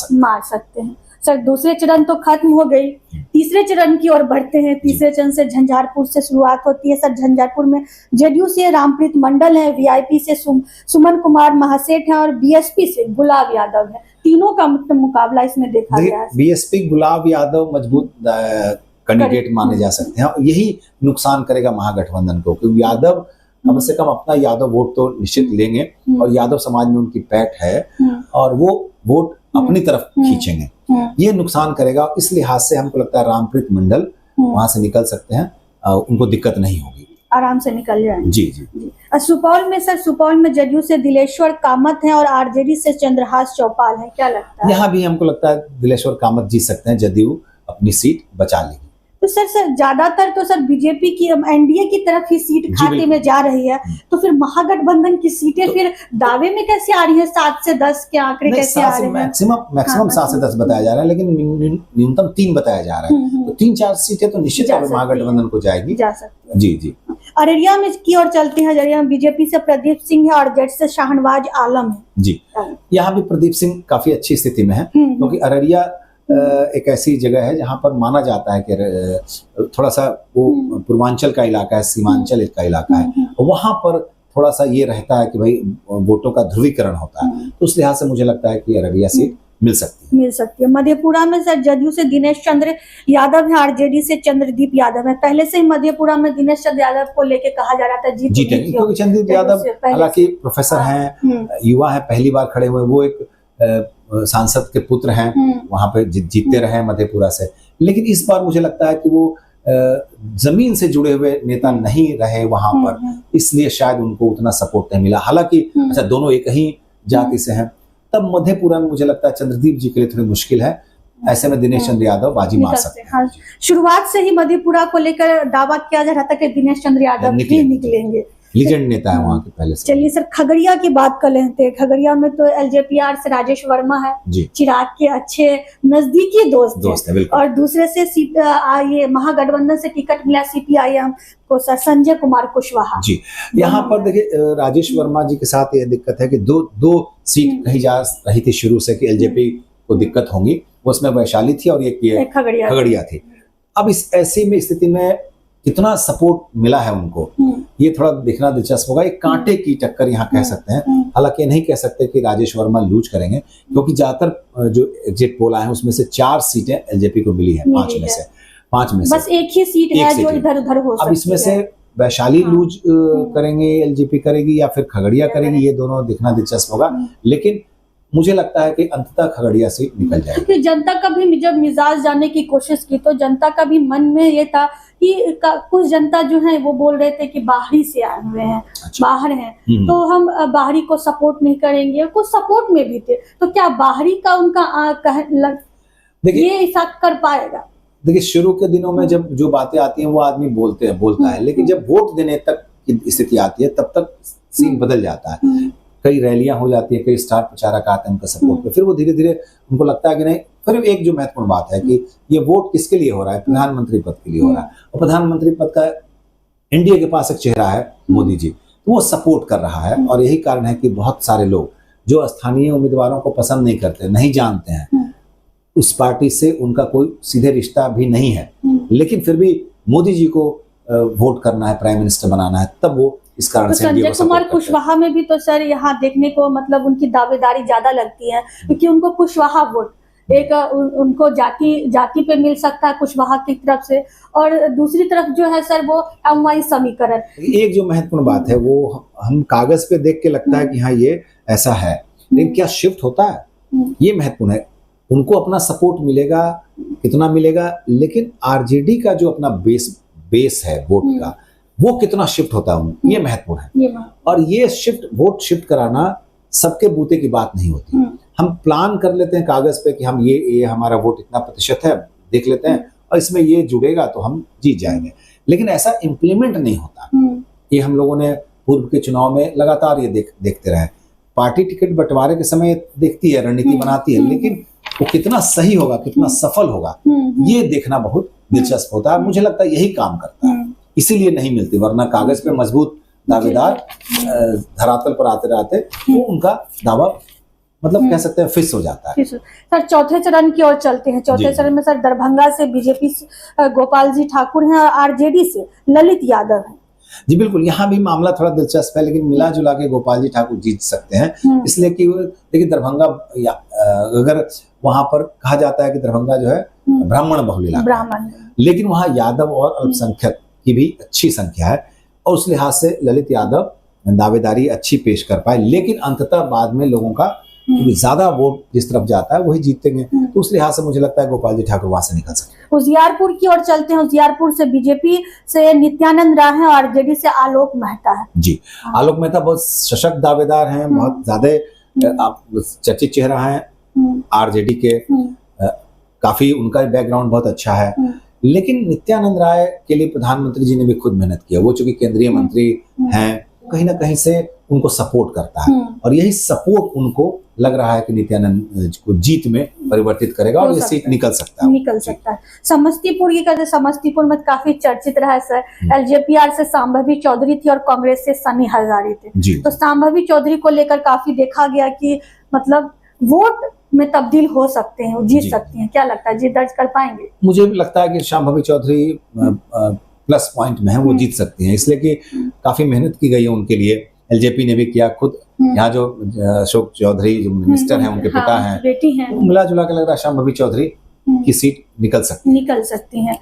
सकते हैं। सर दूसरे चरण तो खत्म हो गई, तीसरे चरण की ओर बढ़ते हैं। तीसरे चरण से झंझारपुर से शुरुआत होती है। सर झंझारपुर में जदयू से रामप्रीत मंडल है, वीआईपी से सुमन कुमार महासेठ है और बीएसपी से गुलाब यादव है। तीनों का मुकाबला इसमें देखा गया है। बीएसपी गुलाब यादव मजबूत कैंडिडेट माने जा सकते हैं, और यही नुकसान करेगा महागठबंधन को, क्योंकि यादव कम से कम अपना यादव वोट तो निश्चित लेंगे और यादव समाज में उनकी पैठ है और वो वोट अपनी तरफ खींचेंगे। ये नुकसान करेगा। इस लिहाज से हमको लगता है रामप्रीत मंडल वहां से निकल सकते हैं, उनको दिक्कत नहीं होगी, आराम से निकल जाएंगे। जी। सुपौल में सर, सुपौल में जदयू से दिलेश्वर कामत है और आरजेडी से चंद्रहास चौपाल है, क्या लगता है? यहाँ भी हमको लगता है दिलेश्वर कामत जीत सकते हैं, जदयू अपनी सीट बचा लेगी। तो सर ज्यादातर तो सर बीजेपी की एनडीए की तरफ ही सीट खाते में जा रही है, तो फिर महागठबंधन की सीटें तो फिर दावे में कैसे आ रही है? 7 से 10 के आंकड़े कैसे आ रहे हैं? मैक्सिमम 7 से 10 बताया जा रहा है, लेकिन न्यूनतम 3 बताया जा रहा है। तो 3-4 सीटें तो निश्चित तौर पर महागठबंधन को जाएगी, जा सकती है। जी। अररिया में की ओर चलते हैं। अररिया में बीजेपी से प्रदीप सिंह है और जेड से शाहनवाज आलम है। जी, यहाँ भी प्रदीप सिंह काफी अच्छी स्थिति में है, क्योंकि अररिया एक ऐसी जगह है जहां पर माना जाता है कि थोड़ा सा वो पूर्वांचल का इलाका है, सीमांचल का इलाका है, वहां पर थोड़ा सा ये रहता है कि भाई वोटों का ध्रुवीकरण होता है। तो उस लिहाज से मुझे लगता है कि अररिया सीट मिल सकती है। मधेपुरा में सर जदयू से दिनेश चंद्र यादव है, आरजेडी से चंद्रदीप यादव है। पहले से ही मधेपुरा में दिनेश चंद्र यादव को लेके कहा जा रहा था जीतेंगे, क्योंकि चंद्रदीप यादव हालांकि प्रोफेसर हैं, युवा है, पहली बार खड़े हुए, वो एक सांसद के पुत्र हैं, वहां पे जीतते रहे मधेपुरा से। लेकिन इस बार मुझे लगता है कि वो जमीन से जुड़े हुए नेता नहीं रहे वहां पर, इसलिए शायद उनको उतना सपोर्ट नहीं मिला। हालांकि अच्छा दोनों एक ही जाति से हैं, तब मधेपुरा में मुझे लगता है चंद्रदीप जी के लिए थोड़ी मुश्किल है। ऐसे में दिनेश चंद्र यादव बाजी मार सकते हैं। शुरुआत से ही मधेपुरा को लेकर दावा किया जा रहा था कि दिनेश चंद्र यादव ही निकलेंगे, लीजेंड नेता है वहाँ के पहले से। चलिए सर खगड़िया की बात कर लेते हैं। खगड़िया में तो एलजेपीआर से राजेश वर्मा है, चिराग के अच्छे नजदीकी दोस्त है, और दूसरे से ये महागठबंधन से टिकट मिला सीपीआईएम को सर संजय कुमार कुशवाहा जी। यहाँ पर देखिए राजेश वर्मा जी के साथ ये दिक्कत है कि दो सीट कही जा रही थी शुरू से कि एलजेपी को दिक्कत होंगी, उसमें वैशाली थी और एक खगड़िया थी। अब इस ऐसी में स्थिति में कितना सपोर्ट मिला है उनको, ये थोड़ा देखना दिलचस्प होगा। एक कांटे की टक्कर यहाँ कह सकते हैं। हालांकि ये नहीं कह सकते कि राजेश वर्मा लूज करेंगे, क्योंकि ज्यादातर जो एग्जिट पोल आए हैं उसमें से 4 सीटें एलजेपी को मिली है, 5 में से बस एक ही सीट है जो इधर उधर हो सकती है। अब इसमें से वैशाली लूज करेंगे, एलजेपी करेगी या फिर खगड़िया करेगी, ये दोनों देखना दिलचस्प होगा। लेकिन मुझे लगता है कि अंततः खगड़िया सीट निकल जाएगी। क्योंकि जनता का भी जब मिजाज जानने की कोशिश की तो जनता का भी मन में ये था कि कुछ जनता जो है वो बोल रहे थे कि बाहरी से आए हुए हैं, बाहर हैं, तो हम बाहरी को सपोर्ट नहीं करेंगे। कुछ सपोर्ट में भी थे, तो क्या बाहरी का उनका ये इफेक्ट कर पाएगा? देखिए, शुरू के दिनों में जब जो बातें आती हैं वो आदमी बोलता है, लेकिन जब वोट देने तक की स्थिति आती है तब तक सीन बदल जाता है। कई रैलियां हो जाती है, कई स्टार प्रचारक आते हैं उनका सपोर्ट पे, फिर वो धीरे धीरे उनको लगता है कि नहीं। फिर एक जो महत्वपूर्ण बात है कि ये वोट किसके लिए हो रहा है, प्रधानमंत्री पद के लिए हो रहा है, और प्रधानमंत्री पद का एनडीए के पास एक चेहरा है मोदी जी, तो वो सपोर्ट कर रहा है। और यही कारण है कि बहुत सारे लोग जो स्थानीय उम्मीदवारों को पसंद नहीं करते, नहीं जानते हैं, उस पार्टी से उनका कोई सीधे रिश्ता भी नहीं है, लेकिन फिर भी मोदी जी को वोट करना है, प्राइम मिनिस्टर बनाना है, तब वो इस कारण तो से संजय कुमार कुशवाहा में भी तो सर यहाँ देखने को मतलब उनकी दावेदारी ज्यादा लगती है, क्योंकि उनको कुशवाहा वोट एक उनको जाति पे मिल सकता है कुशवाहा की तरफ से, और दूसरी तरफ जो है सर वो अमवाई समीकरण। एक जो महत्वपूर्ण बात है वो हम कागज पे देख के लगता है कि हाँ ये ऐसा है, लेकिन क्या शिफ्ट होता है, ये महत्वपूर्ण है। उनको अपना सपोर्ट मिलेगा, कितना मिलेगा, लेकिन आरजेडी का जो अपना बेस है वोट का, वो कितना शिफ्ट होता है, ये महत्वपूर्ण है। और ये वोट शिफ्ट कराना सबके बूते की बात नहीं होती। हम प्लान कर लेते हैं कागज पे कि हम ये हमारा वोट इतना प्रतिशत है, देख लेते हैं, और इसमें ये जुड़ेगा तो हम जीत जाएंगे, लेकिन ऐसा इम्प्लीमेंट नहीं होता। ये हम लोगों ने पूर्व के चुनाव में लगातार ये देखते रहे। पार्टी टिकट बंटवारे के समय देखती है, रणनीति बनाती है, लेकिन वो कितना सही होगा, कितना सफल होगा, ये देखना बहुत दिलचस्प होता है। मुझे लगता है यही काम करता है, इसीलिए नहीं मिलती, वरना कागज पे मजबूत दावेदार धरातल पर आते रहते वो उनका दावा मतलब कह सकते हैं फिक्स हो जाता है। सर चौथे चरण की ओर चलते हैं। चौथे चरण में सर दरभंगा से बीजेपी से गोपाल जी ठाकुर हैं और आरजेडी से ललित यादव हैं। जी बिल्कुल, यहाँ भी मामला थोड़ा दिलचस्प है, लेकिन मिला जुला के गोपाल जी ठाकुर जीत सकते हैं, इसलिए कि देखिए दरभंगा अगर वहां पर कहा जाता है कि दरभंगा जो है ब्राह्मण बहुल इलाका है, लेकिन वहाँ यादव और अल्पसंख्यक की भी अच्छी संख्या है, और उस लिहाज से ललित यादव दावेदारी अच्छी पेश कर पाए, लेकिन अंततः बाद में लोगों का ज्यादा वोट जिस तरफ जाता है वही जीतेंगे, तो उस लिहाज से मुझे लगता है गोपाल जी ठाकुर वहां से निकल सकते हैं। उजियारपुर की ओर चलते हैं। उजियारपुर से बीजेपी से नित्यानंद राय हैं और आरजेडी से आलोक मेहता है। जी, आलोक मेहता बहुत सशक्त दावेदार हैं, बहुत ज्यादा चर्चित चेहरा है आरजेडी के, काफी उनका बैकग्राउंड बहुत अच्छा है, लेकिन नित्यानंद राय के लिए प्रधानमंत्री जी ने भी खुद मेहनत किया। वो चूंकि केंद्रीय मंत्री हैं, कहीं ना कहीं से उनको सपोर्ट करता है, और यही सपोर्ट उनको लग रहा है कि नित्यानंद को जीत में परिवर्तित करेगा और ये सीट निकल सकता है। समस्तीपुर की कहते, समस्तीपुर में काफी चर्चित रहा है सर, एलजेपीआर से सांभवी चौधरी थी और कांग्रेस से सनी हजारी थे। तो सांभवी चौधरी को लेकर काफी देखा गया कि मतलब वोट में तब्दील हो सकते हैं, जीत सकती हैं। क्या लगता है, जीत दर्ज कर पाएंगे? मुझे भी लगता है कि सांभवी चौधरी प्लस पॉइंट में है, वो जीत सकती हैं, इसलिए कि काफी मेहनत की गई है उनके लिए। एलजेपी ने भी किया, खुद यहाँ जो अशोक चौधरी जो मिनिस्टर हैं उनके पिता हैं, बेटी हैं, मिला जुला के लग रहा है सांभवी चौधरी की सीट निकल सकती है।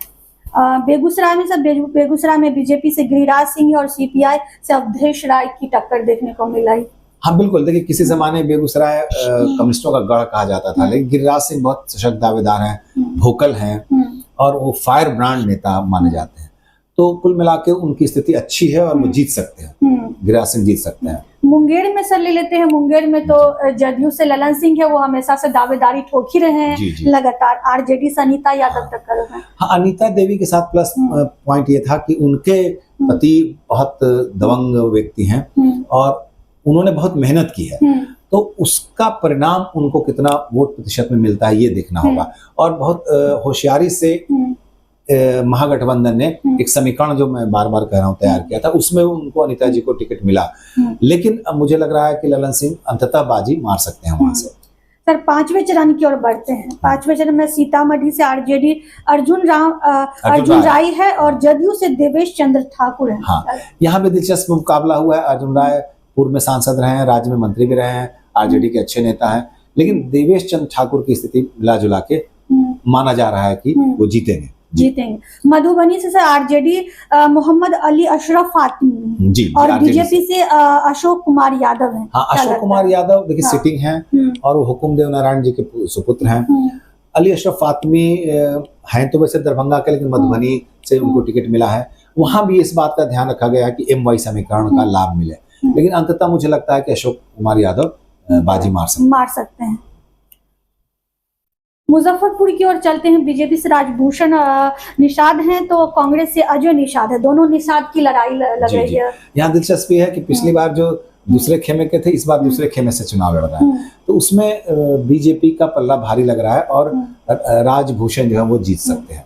बेगूसराय में सब बेगूसराय में बीजेपी से गिरिराज सिंह और सीपीआई से अवधेश राय की टक्कर देखने को मिलाई। हाँ बिल्कुल, देखिए किसी जमाने बेगूसराय कम्युनिस्टों का गढ़ कहा जाता था, लेकिन गिरिराज सिंह बहुत सशक्त दावेदार हैं, वोकल हैं, और वो फायर ब्रांड नेता माने जाते हैं। तो कुल मिला के उनकी स्थिति अच्छी है और वो जीत सकते हैं, गिरिराज सिंह जीत सकते हैं। मुंगेर में सर ले लेते हैं। मुंगेर में तो जदयू से ललन सिंह है, वो हमेशा से दावेदारी ठोक ही रहे हैं लगातार। आरजेडी से अनीता यादव टक्कर है। हाँ, अनीता देवी के साथ प्लस पॉइंट ये था कि उनके पति बहुत दबंग व्यक्ति हैं और उन्होंने बहुत मेहनत की है, तो उसका परिणाम उनको कितना वोट प्रतिशत में मिलता है ये देखना होगा। और बहुत होशियारी से महागठबंधन ने एक समीकरण, जो मैं बार बार कह रहा हूँ, तैयार किया था, उसमें उनको अनीता जी को टिकट मिला, लेकिन अब मुझे लग रहा है कि ललन सिंह अंततः बाजी मार सकते हैं वहां से। फिर पांचवें चरण की ओर बढ़ते हैं। पांचवें चरण में सीतामढ़ी से आरजेडी अर्जुन राय है और जदयू से देवेश चंद्र ठाकुर है। हाँ, यहाँ भी दिलचस्प मुकाबला हुआ है। अर्जुन राय पूर्व में सांसद रहे हैं, राज्य में मंत्री भी रहे हैं, आरजेडी के अच्छे नेता हैं, लेकिन देवेश चंद्र ठाकुर की स्थिति मिला जुला के माना जा रहा है कि वो जीतेंगे। मधुबनी से आरजेडी मोहम्मद अली अशरफ फातिमी जी, और बीजेपी से अशोक कुमार यादव हैं। हाँ, अशोक कुमार यादव देखिए सिटिंग हैं और वो हुकुमदेव नारायण जी के सुपुत्र हैं। अली अशरफ फातिमी हैं तो वैसे दरभंगा के, लेकिन मधुबनी से उनको टिकट मिला है। वहां भी इस बात का ध्यान रखा गया है कि MY समीकरण का लाभ मिले, लेकिन अंततः मुझे लगता है कि अशोक कुमार यादव बाजी मार सकते हैं। मुजफ्फरपुर की ओर चलते हैं। बीजेपी से राजभूषण निषाद हैं तो कांग्रेस से अजय निषाद है। दोनों निषाद की लड़ाई लग रही है। यहाँ दिलचस्पी है कि पिछली बार जो दूसरे खेमे के थे, इस बार दूसरे खेमे से चुनाव लड़ रहा है, तो उसमें बीजेपी का पल्ला भारी लग रहा है और राजभूषण जो है वो जीत सकते हैं,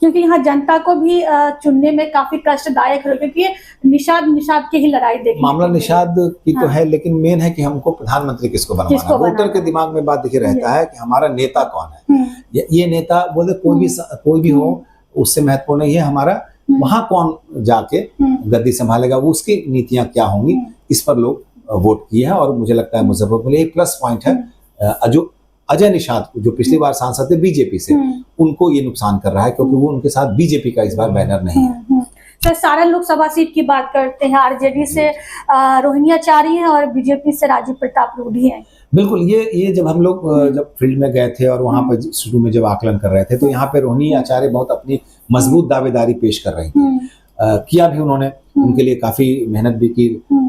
क्योंकि यहाँ जनता को भी चुनने में काफी कष्टदायक है, क्योंकि निषाद की ही लड़ाई देखिए। मामला निषाद की तो है, लेकिन मेन है कि हमको प्रधानमंत्री किसको बनवाना है। वोटर के दिमाग में बात देखिए रहता है कि हमारा नेता कौन है। ये नेता बोले कोई भी हो, उससे महत्वपूर्ण नहीं है हमारा वहां कौन जाके गद्दी संभालेगा, वो उसकी नीतियां क्या होंगी, इस पर लोग वोट किए हैं। और मुझे लगता है मुजफ्फरपुर में एक प्लस पॉइंट है। जो अजय निषाद जो पिछली बार सांसद थे बीजेपी से, उनको ये नुकसान कर रहा है क्योंकि वो उनके साथ बीजेपी का इस बार बैनर नहीं है। तो सारण लोकसभा सीट की बात करते हैं। आरजेडी से रोहिणी आचार्य हैं और बीजेपी से राजीव प्रताप रूडी हैं। बिल्कुल, ये जब हम लोग जब फील्ड में गए थे और वहां पर शुरू में जब आकलन कर रहे थे, तो यहाँ पे रोहिणी आचार्य बहुत अपनी मजबूत दावेदारी पेश कर रही थी। किया भी उन्होंने, उनके लिए काफी मेहनत भी की,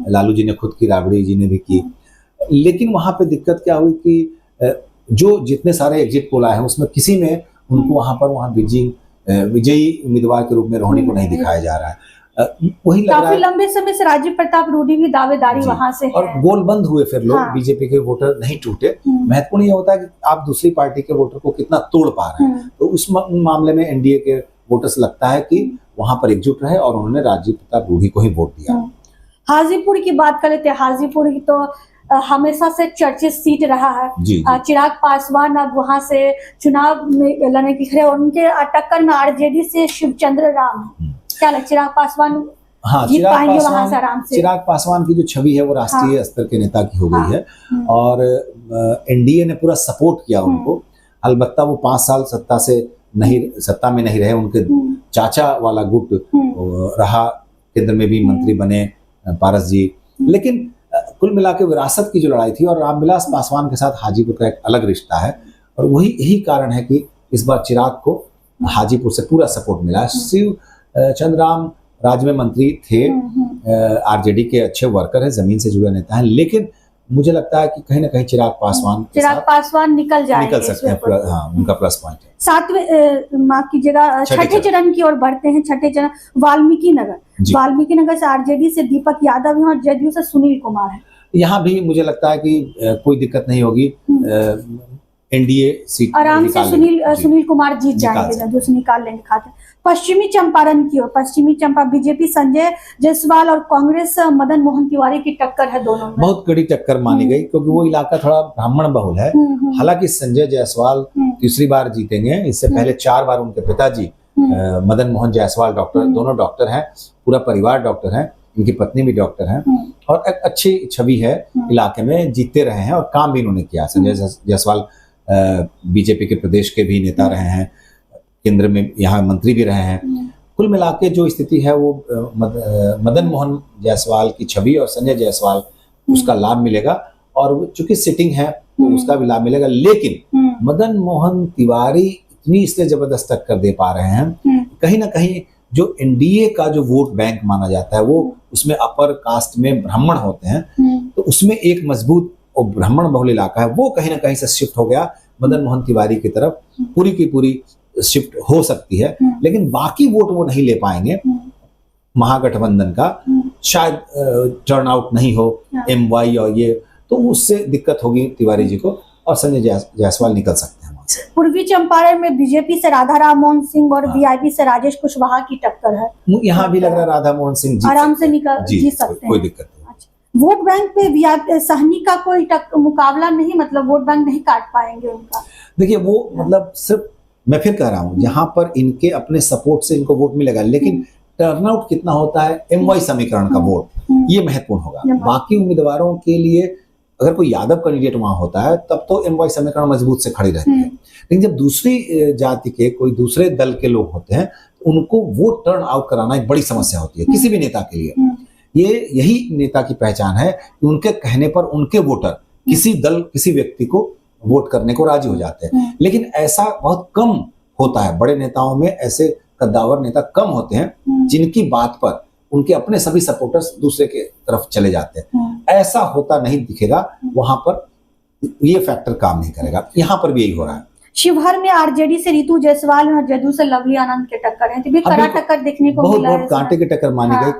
लालू जी ने खुद की, राबड़ी जी ने भी की। लेकिन वहां पे दिक्कत क्या हुई कि जो जितने सारे एग्जिट पोल आए हैं उसमें किसी में उनको वहां विजयी उम्मीदवार के रूप में रोहिणी को नहीं दिखाया जा रहा है। वही लग रहा है काफी लंबे समय से राजीव प्रताप रूडी की दावेदारी वहां से है। और गोल बंद हुए फिर लोग, बीजेपी के वोटर नहीं टूटे। महत्वपूर्ण ये होता है कि आप दूसरी पार्टी के वोटर को कितना तोड़ पा रहे हैं। तो उस मामले में एनडीए के वोटर्स लगता है कि वहां पर एकजुट रहे और उन्होंने राजीव प्रताप रूडी को ही वोट दिया। हाजीपुर की बात कर लेते हैं। हाजीपुर की तो हमेशा से चर्चित सीट रहा है। चिराग पासवान अब वहां से चुनाव में लड़ने की खड़े और उनके टक्कर में आरजेडी से शिवचंद्र राम। क्या लगता है चिराग पासवान जीत पाएंगे वहां से आराम से? चिराग पासवान की जो छवि है वो राष्ट्रीय स्तर के नेता की हो गई है और एनडीए ने पूरा सपोर्ट किया उनको। अलबत्ता वो 5 साल सत्ता में नहीं रहे। उनके चाचा वाला गुट रहा, केंद्र में भी मंत्री बने पारस जी। लेकिन कुल मिलाकर विरासत की जो लड़ाई थी, और रामविलास पासवान के साथ हाजीपुर का एक अलग रिश्ता है और यही कारण है कि इस बार चिराग को हाजीपुर से पूरा सपोर्ट मिला। शिव चंद्र राम राज्य में मंत्री थे, आरजेडी के अच्छे वर्कर हैं, जमीन से जुड़े नेता हैं, लेकिन मुझे लगता है कि कहीं ना कहीं चिराग पासवान निकल सकते हैं। हाँ, उनका प्लस पॉइंट है। सातवें माफ कीजिएगा, छठे चरण की ओर बढ़ते हैं। छठे चरण वाल्मीकि नगर से आरजेडी से दीपक यादव है और जदयू से सुनील कुमार है। यहाँ भी मुझे लगता है कि कोई दिक्कत नहीं होगी, एनडीए सीट आराम से सुनील कुमार जीत जाएंगे, जदयू से निकाल लेंगे खाते। पश्चिमी चंपारण की ओर बीजेपी संजय जायसवाल और कांग्रेस मदन मोहन तिवारी की टक्कर है। दोनों में बहुत कड़ी टक्कर मानी गई क्योंकि वो इलाका थोड़ा ब्राह्मण बहुल है। हालांकि संजय जायसवाल तीसरी बार जीतेंगे। इससे पहले 4 बार उनके पिताजी मदन मोहन जायसवाल दोनों डॉक्टर हैं, पूरा परिवार डॉक्टर हैं, इनकी पत्नी भी डॉक्टर हैं और एक अच्छी छवि है इलाके में, जीतते रहे हैं और काम भी इन्होंने किया। संजय जायसवाल बीजेपी के प्रदेश के भी नेता रहे हैं, केंद्र में यहाँ मंत्री भी रहे हैं। कुल मिलाके जो स्थिति है वो मदन मोहन जायसवाल की छवि और संजय जायसवाल उसका लाभ मिलेगा और चूंकि सिटिंग है तो उसका भी लाभ मिलेगा। लेकिन मदन मोहन तिवारी इतनी इसलिए जबरदस्त टक्कर दे पा रहे हैं, कहीं ना कहीं जो एनडीए का जो वोट बैंक माना जाता है वो उसमें अपर कास्ट में ब्राह्मण होते हैं, तो उसमें एक मजबूत और ब्राह्मण बहुल इलाका है, वो कहीं ना कहीं से शिफ्ट हो गया मदन मोहन तिवारी की तरफ। पूरी की पूरी शिफ्ट हो सकती है, लेकिन बाकी वोट वो नहीं ले पाएंगे। महागठबंधन का शायद टर्न आउट नहीं हो, MY और ये, तो उससे दिक्कत होगी तिवारी जी को और संजय जायसवाल निकल सकते हैं। पूर्वी चंपारण में बीजेपी से राधा राम मोहन सिंह और वीआईपी से राजेश कुशवाहा की टक्कर है। यहाँ भी लग रहा है राधा मोहन सिंह आराम से जीत सकते हैं, कोई दिक्कत नहीं। वोट बैंक पे सहनी का कोई मुकाबला नहीं, मतलब वोट बैंक नहीं काट पाएंगे उनका। देखिए वो मतलब सिर्फ मैं फिर कह रहा हूँ यहाँ पर इनके अपने सपोर्ट से इनको वोट मिलेगा, लेकिन टर्नआउट कितना होता है एमवाई समीकरण का वोट ये महत्वपूर्ण होगा। बाकी उम्मीदवारों के लिए अगर कोई यादव कैंडिडेट वहां होता है तब तो एमवाई समीकरण मजबूत से खड़ी रहती है, लेकिन जब दूसरी जाति के कोई दूसरे दल के लोग होते हैं उनको वोट टर्न आउट कराना एक बड़ी समस्या होती है किसी भी नेता के लिए। यही नेता की पहचान है कि उनके कहने पर उनके वोटर किसी दल किसी व्यक्ति को वोट करने को राजी हो जाते हैं, लेकिन ऐसा बहुत कम होता है। बड़े नेताओं में ऐसे कद्दावर नेता कम होते हैं जिनकी बात पर उनके अपने सभी सपोर्टर्स दूसरे के तरफ चले जाते हैं। ऐसा होता नहीं दिखेगा, वहां पर ये फैक्टर काम नहीं करेगा। यहाँ पर भी यही हो रहा है। शिवहर में आरजेडी से रितु जायसवाल और जदयू से लवली आनंद के टक्कर है, तो भी कड़ा टक्कर देखने को मिला है। बहुत कांटे की टक्कर मानी गई,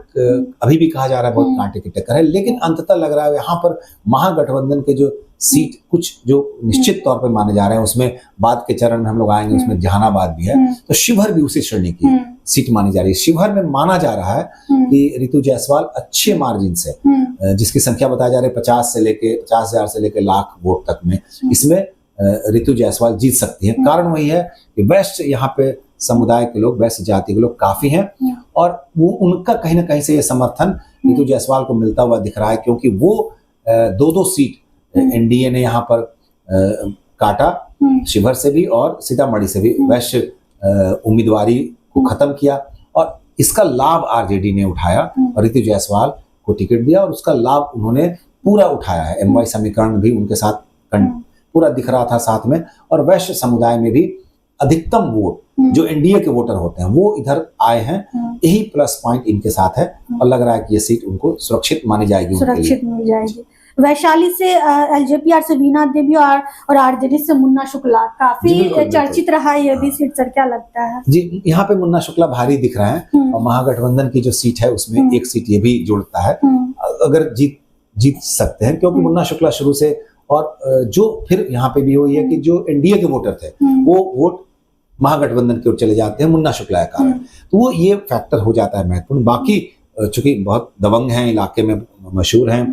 अभी भी कहा जा रहा है बहुत कांटे की टक्कर है, लेकिन अंततः लग रहा है यहाँ पर महागठबंधन के जो सीट कुछ जो निश्चित तौर पर माने जा रहे हैं, उसमें बाद के चरण में हम लोग आएंगे, उसमें जहानाबाद भी है, तो शिवहर भी उसी श्रेणी की सीट मानी जा रही है। शिवहर में माना जा रहा है कि रितु जायसवाल अच्छे मार्जिन से, जिसकी संख्या बताया जा रही है 50,000 से लेके लाख वोट तक में, इसमें रितु जायसवाल जीत सकती है। कारण वही है कि वेस्ट यहाँ पे समुदाय के लोग, वेस्ट जाति के लोग काफी हैं और वो उनका कहीं ना कहीं से ये समर्थन रितु जायसवाल को मिलता हुआ दिख रहा है, क्योंकि वो 2-2 सीट एनडीए ने यहाँ पर काटा, शिवहर से भी और सीतामढ़ी से भी वेस्ट उम्मीदवारी को खत्म किया और इसका लाभ आरजेडी ने उठाया और रितु जायसवाल को टिकट दिया और उसका लाभ उन्होंने पूरा उठाया है। एमवाई समीकरण भी उनके साथ पूरा दिख रहा था साथ में, और वैश्य समुदाय में भी अधिकतम वोट जो एनडीए के वोटर होते हैं वो इधर आए हैं। यही प्लस पॉइंट इनके साथ है और लग रहा है कि ये सीट उनको सुरक्षित मानी जाएगी, सुरक्षित मिल जाएगी। वैशाली से एलजेपी से वीणा देवी और आरजेडी से मुन्ना शुक्ला काफी चर्चित रहा है ये भी सीट, सर क्या लगता है? जी, यहाँ पे मुन्ना शुक्ला भारी दिख रहा है और महागठबंधन की जो सीट है उसमें एक सीट ये भी जुड़ता है, अगर जीत सकते हैं, क्योंकि मुन्ना शुक्ला शुरू से, और जो फिर यहाँ पे भी वही है कि जो एनडीए के वोटर थे वो वोट महागठबंधन की ओर चले जाते हैं मुन्ना शुक्ला के कारण, तो वो ये फैक्टर हो जाता है महत्वपूर्ण। बाकी चूंकि बहुत दबंग हैं, इलाके में मशहूर हैं,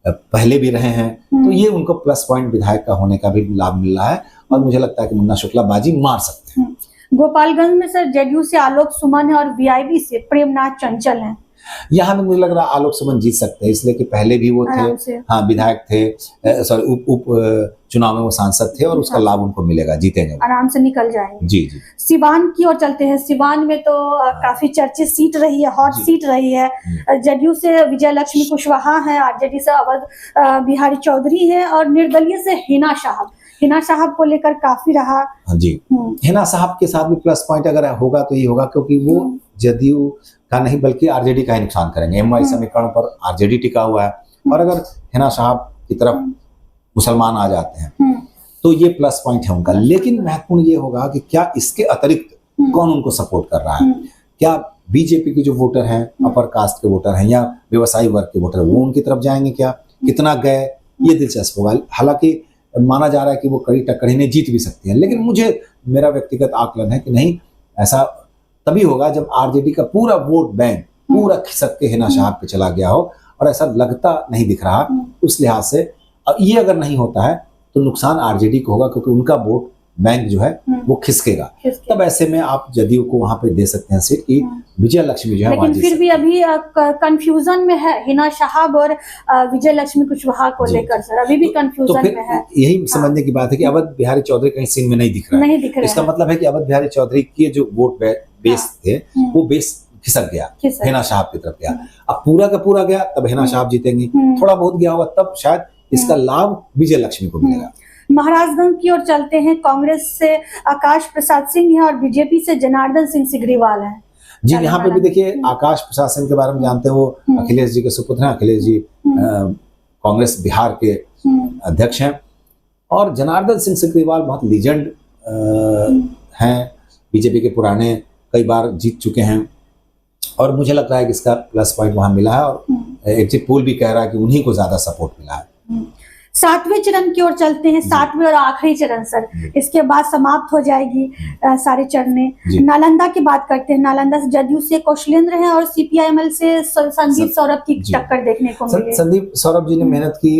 पहले भी रहे हैं, तो ये उनको प्लस पॉइंट विधायक का होने का भी लाभ मिल रहा है और मुझे लगता है कि मुन्ना शुक्ला बाजी मार सकते हैं। गोपालगंज में सर जेडीयू से आलोक सुमन है और वीआईपी से प्रेमनाथ चंचल हैं। यहाँ में मुझे लग रहा है आलोक सुमन जीत सकते हैं, इसलिए कि पहले भी वो थे, हाँ विधायक थे, सॉरी उप चुनाव में वो सांसद थे और उसका लाभ उनको मिलेगा, जीतेंगे, आराम से निकल जाएंगे। जी जी। सिवान की ओर चलते हैं। सिवान में तो काफी चर्चित सीट रही है, हॉट सीट रही है। जेडीयू से विजय लक्ष्मी कुशवाहा है, आरजेडी से अवध बिहारी चौधरी है और निर्दलीय से हिना साहब को लेकर काफी रहा। जी, हिना साहब के साथ भी प्लस पॉइंट अगर होगा तो ये होगा, क्योंकि वो जदयू का नहीं बल्कि आरजेडी का ही नुकसान करेंगे। एमवाई समीकरण पर आरजेडी टिका हुआ है और अगर हिना साहब की तरफ मुसलमान आ जाते हैं तो ये प्लस पॉइंट है उनका। लेकिन महत्वपूर्ण ये होगा कि क्या इसके अतिरिक्त कौन उनको सपोर्ट कर रहा है, क्या बीजेपी के जो वोटर हैं, अपर कास्ट के वोटर हैं या व्यवसायी वर्ग के वोटर, वो उनकी तरफ जाएंगे, क्या कितना गए, ये दिलचस्प होगा। हालांकि माना जा रहा है कि वो कड़ी टक्कर इन्हें जीत भी सकती है, लेकिन मेरा व्यक्तिगत आकलन है कि नहीं, ऐसा तभी होगा जब आरजेडी का पूरा वोट बैंक पूरा खिसक के हिना साहब पे चला गया हो, और ऐसा लगता नहीं दिख रहा। उस लिहाज से ये अगर नहीं होता है तो नुकसान आरजेडी को होगा, क्योंकि उनका वोट बैंक जो है वो खिसकेगा। तब ऐसे में आप जदयू को वहां पे दे सकते हैं सीट की विजय लक्ष्मी जो है, लेकिन फिर भी अभी कंफ्यूजन में है हिना साहब और विजय लक्ष्मी कुशवाहा को लेकर सर, अभी भी कंफ्यूजन में है। यही समझने की बात है कि अवध बिहारी चौधरी कहीं सीन में नहीं दिख रहा है। इसका मतलब है कि अवध बिहारी चौधरी के जो वोट बेस थे वो बेस खिसक गया, हिना साहब की तरफ गया। अब पूरा का पूरा गया तब हिना साहब जीतेंगी, थोड़ा बहुत गया होगा तब शायद इसका लाभ विजय लक्ष्मी को मिलेगा। महाराजगंज की ओर चलते हैं। कांग्रेस से आकाश प्रसाद सिंह है और बीजेपी से जनार्दन सिंह सिग्रीवाल है। जी, यहाँ पे भी देखिए आकाश प्रसाद सिंह के बारे में जानते हैं, वो अखिलेश जी के सुपुत्र हैं। अखिलेश जी कांग्रेस बिहार के अध्यक्ष हैं और जनार्दन सिंह सिग्रीवाल बहुत लीजेंड हैं, बीजेपी के पुराने, कई बार जीत चुके हैं और मुझे लगता है कि इसका प्लस पॉइंट वहां मिला है और एग्जिट पोल भी कह रहा है कि उन्हीं को ज्यादा सपोर्ट मिला है। सातवें चरण की ओर चलते हैं, सातवें और आखिरी चरण सर, इसके बाद समाप्त हो जाएगी सारे चरणें। नालंदा की बात करते हैं, नालंदा से जदयू से कौशलेंद्र हैं और CPIML से संदीप सौरभ की टक्कर देखने को मिली। संदीप सौरभ जी ने मेहनत की,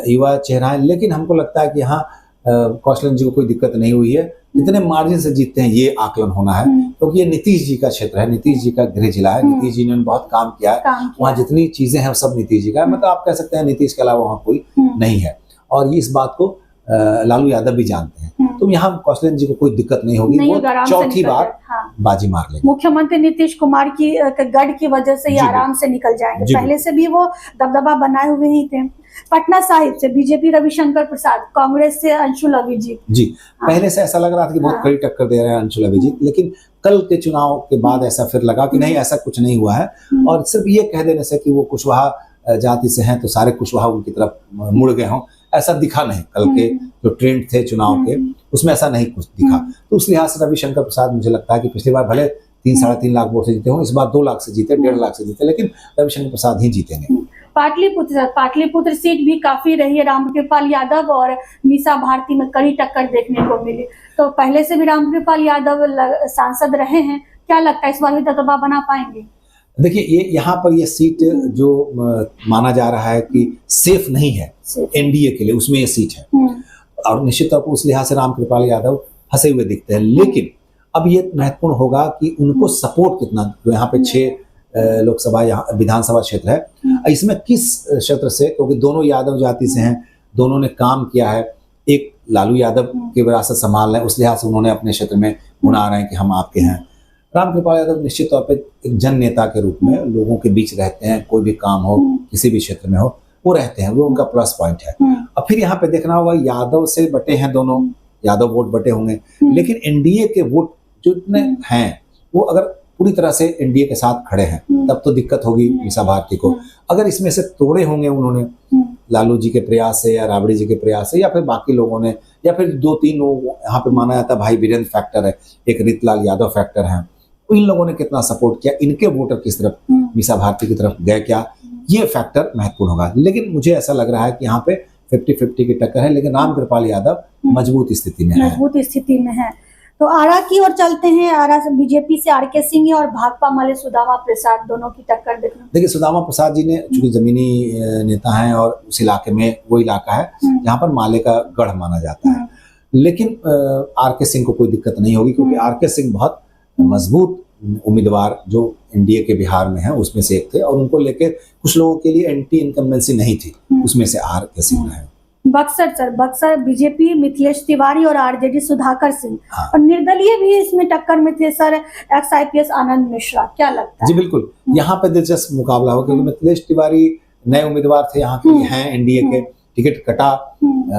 युवा चेहरा है, लेकिन हमको लगता है कि यहाँ कौशलेंद्र जी को कोई दिक्कत नहीं हुई है। इतने मार्जिन से जीतते हैं ये आकलन होना है, क्योंकि ये नीतीश जी का क्षेत्र है, नीतीश जी का गृह जिला है, नीतीश जी ने बहुत काम किया है, वहाँ जितनी चीजें हैं सब नीतीश जी का है। मतलब आप कह सकते हैं नीतीश के अलावा वहाँ कोई नहीं है, और इस बात को लालू यादव भी जानते हैं। तो यहाँ कौशलेंद्र जी को कोई दिक्कत नहीं होगी, वो चौथी बार बाजी मार लेंगे। मुख्यमंत्री नीतीश कुमार की गढ़ की वजह से ये आराम से निकल जाएंगे, पहले से भी वो दबदबा बनाए हुए ही थे। पटना साहिब से बीजेपी रविशंकर प्रसाद, कांग्रेस से अंशुल अभिजीत जी। पहले से ऐसा लग रहा था कि बहुत कड़ी टक्कर दे रहे हैं अंशुल अभिजीत, लेकिन कल के चुनाव के बाद ऐसा फिर लगा कि नहीं, ऐसा कुछ नहीं हुआ है। और सिर्फ ये कह देने से कि वो कुशवाहा जाति से हैं तो सारे कुशवाहा उनकी तरफ मुड़ गए हों, ऐसा दिखा नहीं। कल के जो ट्रेंड थे चुनाव के, उसमें ऐसा नहीं कुछ दिखा। तो उस लिहाज से रविशंकर प्रसाद, मुझे लगता है कि पिछली बार भले 3-3.5 लाख वोट से जीते हों, इस बार 2 लाख से जीते, 1.5 लाख से जीते, लेकिन रविशंकर प्रसाद ही जीतेंगे। पाटलिपुत्र सीट भी काफी रही है, रामकृपाल यादव और मीसा भारती में कड़ी टक्कर देखने को मिली। तो पहले से भी रामकृपाल यादव सांसद रहे हैं, क्या लगता है इस बार भी दबदबा बना पाएंगे? देखिए, ये यहाँ पर ये सीट जो माना जा रहा है कि सेफ नहीं है एनडीए के लिए, उसमें ये सीट है, और निश्चित तौर पर उस लिहाज से रामकृपाल यादव फंसे हुए दिखते हैं। लेकिन अब ये महत्वपूर्ण होगा कि उनको सपोर्ट कितना, जो यहाँ पे 6 लोकसभा विधानसभा क्षेत्र है, इसमें किस क्षेत्र से, क्योंकि दोनों यादव जाति से हैं, दोनों ने काम किया है, एक लालू यादव की विरासत संभाल रहे हैं, उस लिहाज से उन्होंने अपने क्षेत्र में बुला रहे हैं कि हम आपके हैं। रामकृपाल यादव निश्चित तौर पे एक जन नेता के रूप में लोगों के बीच रहते हैं, कोई भी काम हो, किसी भी क्षेत्र में हो, वो रहते हैं, वो उनका प्लस पॉइंट है। अब फिर यहाँ पे देखना होगा, यादव से बटे हैं दोनों, यादव वोट बटे होंगे, लेकिन एनडीए के वोट जो इतने हैं, वो अगर पूरी तरह से एनडीए के साथ खड़े हैं तब तो दिक्कत होगी मीसा भारती को। अगर इसमें से तोड़े होंगे उन्होंने लालू जी के प्रयास से या राबड़ी जी के प्रयास से, या फिर बाकी लोगों ने, या फिर 2-3 लोग यहाँ पे माना जाता है, भाई वीरेंद्र फैक्टर है, एक रीतलाल यादव फैक्टर है, तो इन लोगों ने कितना सपोर्ट किया, इनके वोटर किस तरफ, मीसा भारती की तरफ गए क्या, ये फैक्टर महत्वपूर्ण होगा। लेकिन मुझे ऐसा लग रहा है कि यहाँ पे 50-50 की टक्कर है, लेकिन रामकृपाल यादव मजबूत स्थिति में है। तो आरा की ओर चलते हैं, आरा से बीजेपी से RK सिंह और भाकपा माले सुदामा प्रसाद, दोनों की टक्कर देखना। देखिए, सुदामा प्रसाद जी ने चूंकि जमीनी नेता हैं और उस इलाके में वो इलाका है जहाँ पर माले का गढ़ माना जाता है, लेकिन RK सिंह को कोई दिक्कत नहीं होगी, क्योंकि RK सिंह बहुत मजबूत उम्मीदवार जो एनडीए के बिहार में है उसमें से एक थे, और उनको लेके कुछ लोगों के लिए एंटी इनकम्बेंसी नहीं थी, उसमें से RK सिंह है। बक्सर बीजेपी मिथिलेश तिवारी और RJD सुधाकर सिंह, और निर्दलीय भी इसमें टक्कर में थे सर, ex-IPS आनंद मिश्रा, क्या लगता है? जी बिल्कुल, यहाँ पे दिलचस्प मुकाबला हो, क्योंकि मिथिलेश तिवारी नए उम्मीदवार थे, यहाँ के हैं एनडीए के, टिकट कटा,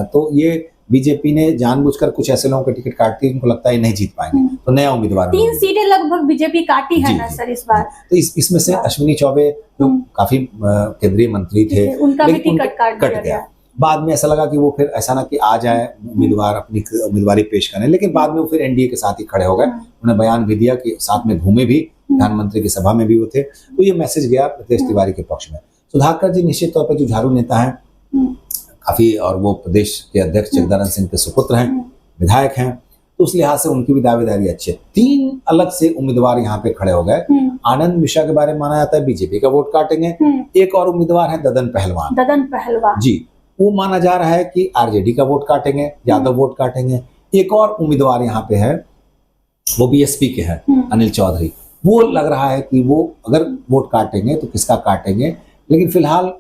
तो ये बीजेपी ने जानबूझकर कुछ ऐसे लोगों के टिकट काटती है, उनको लगता है नहीं जीत पाएंगे, तो नया उम्मीदवार 3 सीटें लगभग बीजेपी काटी है ना सर इस बार। तो इसमें से अश्विनी चौबे जो काफी केंद्रीय मंत्री थे, उनका भी टिकट काट गया। बाद में ऐसा लगा कि वो फिर ऐसा ना कि आ जाए उम्मीदवार अपनी उम्मीदवारी पेश करें, लेकिन बाद में वो फिर एनडीए के साथ ही खड़े हो गए। उन्होंने बयान भी दिया कि साथ में घूमे भी, प्रधानमंत्री की सभा में भी वो थे, तो ये मैसेज गया मिथिलेश तिवारी के पक्ष में। सुधाकर जी निश्चित तौर पर जो झाड़ू नेता हैं काफी, और वो प्रदेश के अध्यक्ष जगदानंद सिंह के सुपुत्र हैं, विधायक हैं, तो उस लिहाज से उनकी भी दावेदारी अच्छी है। 3 अलग से उम्मीदवार यहाँ पे खड़े हो गए। आनंद मिश्रा के बारे में माना जाता है बीजेपी का वोट काटेंगे। एक और उम्मीदवार है ददन पहलवान जी, वो माना जा रहा है कि RJD का वोट काटेंगे, यादव वोट काटेंगे। एक और उम्मीदवार यहाँ पे है, वो BSP के हैं, अनिल चौधरी, वो लग रहा है कि वो अगर वोट काटेंगे तो किसका काटेंगे, लेकिन फिलहाल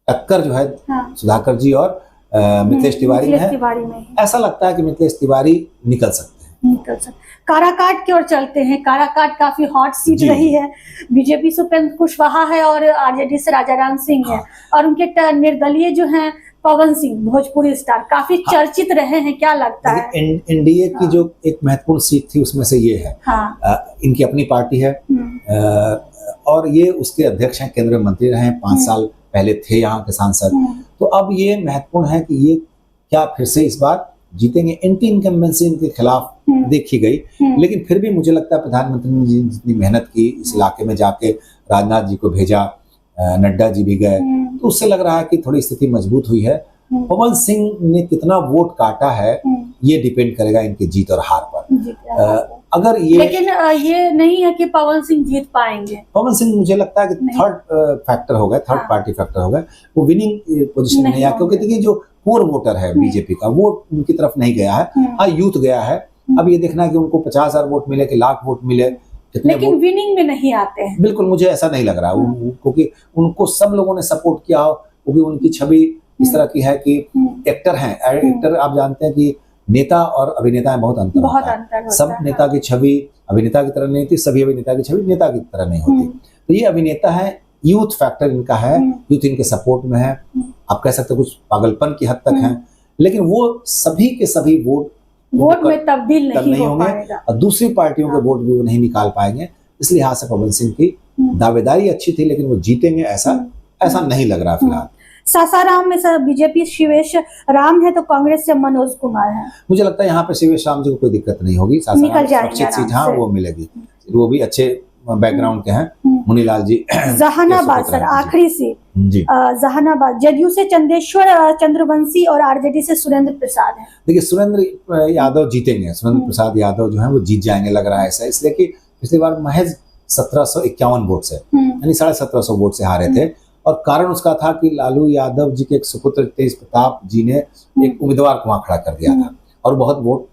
टक्कर जो है सुधाकर जी और मिथिलेश तिवारी में है। ऐसा लगता है कि मिथिलेश तिवारी निकल सकते हैं। काराकाट की ओर चलते हैं, काराकाट काफी हॉट सीट रही है, बीजेपी से उपेंद्र कुशवाहा है और RJD से राजाराम सिंह है, और उनके निर्दलीय जो हैं पवन सिंह, भोजपुरी स्टार, काफी चर्चित रहे हैं, क्या लगता है? एनडीए की जो एक महत्वपूर्ण सीट थी उसमें से ये है, इनकी अपनी पार्टी है, और ये उसके अध्यक्ष हैं, केंद्रीय मंत्री रहे हैं, 5 साल पहले थे यहाँ के सांसद। तो अब ये महत्वपूर्ण है कि ये क्या फिर से इस बार जीतेंगे। एंटी इनकम्बेंसी इनके खिलाफ देखी गई, लेकिन फिर भी मुझे लगता है प्रधानमंत्री ने जितनी मेहनत की, इस इलाके में जाके राजनाथ जी को भेजा, नड्डा जी भी गए, तो उससे लग रहा है कि थोड़ी स्थिति मजबूत हुई है, पवन सिंह ने कितना वोट काटा है ये डिपेंड करेगा इनकी जीत और हार पर। अगर ये लेकिन ये नहीं है कि पवन सिंह जीत पाएंगे। पवन सिंह मुझे लगता है कि थर्ड फैक्टर हो गए, थर्ड पार्टी फैक्टर हो गए, वो विनिंग पोजीशन में नहीं आया, क्योंकि देखिए जो कोर वोटर है बीजेपी का वो उनकी तरफ नहीं गया है। हाँ, यूथ गया है। अब ये देखना है कि उनको 50,000 वोट मिले कि लाख वोट मिले, लेकिन विनिंग में नहीं आते हैं। बिल्कुल मुझे ऐसा नहीं लग रहा है, क्योंकि उनको सब लोगों ने सपोर्ट किया हो, क्योंकि उनकी छवि इस तरह की है कि एक्टर हैं। एक्टर आप जानते हैं कि नेता और अभिनेता में बहुत अंतर होता है। सब नेता की छवि अभिनेता की तरह नहीं होती, सभी अभिनेता की छवि नेता की तरह नहीं होती। तो ये अभिनेता है, यूथ फैक्टर इनका है, यूथ इनके सपोर्ट में है। आप कह सकते हो कुछ पागलपन की हद तक है, लेकिन वो सभी के सभी वोट में तब्दील नहीं होंगे और दूसरी पार्टियों के वोट भी वो नहीं निकाल पाएंगे। इसलिए यहाँ से पवन सिंह की दावेदारी अच्छी थी, लेकिन वो जीतेंगे ऐसा नहीं लग रहा फिलहाल। सासाराम में सर बीजेपी शिवेश राम है, तो कांग्रेस से मनोज कुमार है। मुझे लगता है यहाँ पे शिवेश राम जी को कोई दिक्कत नहीं होगी, सुरक्षित सीट हाँ वो मिलेगी। वो भी अच्छे बैकग्राउंड के हैं, मुनीलाल जी। जहानाबाद सर आखिरी सीट जी, जहानाबाद जदयू से चंदेश्वर चंद्रवंशी और आरजेडी से सुरेंद्र प्रसाद है। देखिए सुरेंद्र यादव जीतेंगे, सुरेंद्र प्रसाद यादव जो है वो जीत जाएंगे लग रहा है ऐसा, इसलिए कि पिछली बार महज 1751 वोट से यानी 1750 वोट से हारे थे। और कारण उसका था कि लालू यादव जी के एक सुपुत्र तेज प्रताप जी ने एक उम्मीदवार को वहां खड़ा कर दिया था और बहुत वोट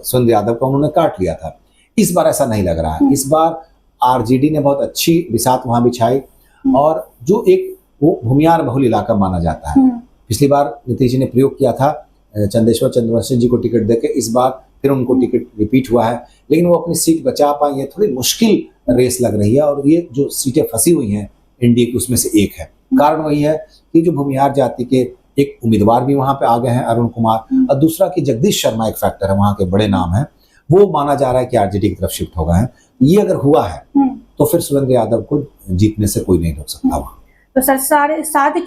सुरेंद्र यादव का उन्होंने काट लिया था। इस बार ऐसा नहीं लग रहा है। इस बार आरजेडी ने बहुत अच्छी बिसात वहां बिछाई, और जो एक वो भूमियार बहुल इलाका माना जाता है। पिछली बार नीतीश जी ने प्रयोग किया था चंदेश्वर चंद्रवंशी जी को टिकट देके, इस बार फिर उनको टिकट रिपीट हुआ है, लेकिन वो अपनी सीट बचा पाए, ये थोड़ी मुश्किल रेस लग रही है। और ये जो सीटें फंसी हुई हैं एनडीए की उसमें से एक है। कारण वही है कि जो भूमिहार जाति के एक उम्मीदवार भी वहां पे आ गए हैं अरुण कुमार, और दूसरा कि जगदीश शर्मा एक फैक्टर है, वहां के बड़े नाम है, वो माना जा रहा है कि आरजेडी की तरफ शिफ्ट हो गए हैं। ये अगर हुआ है तो फिर सुरेंद्र यादव को जीतने से कोई नहीं रोक सकता वहां। तो सर सात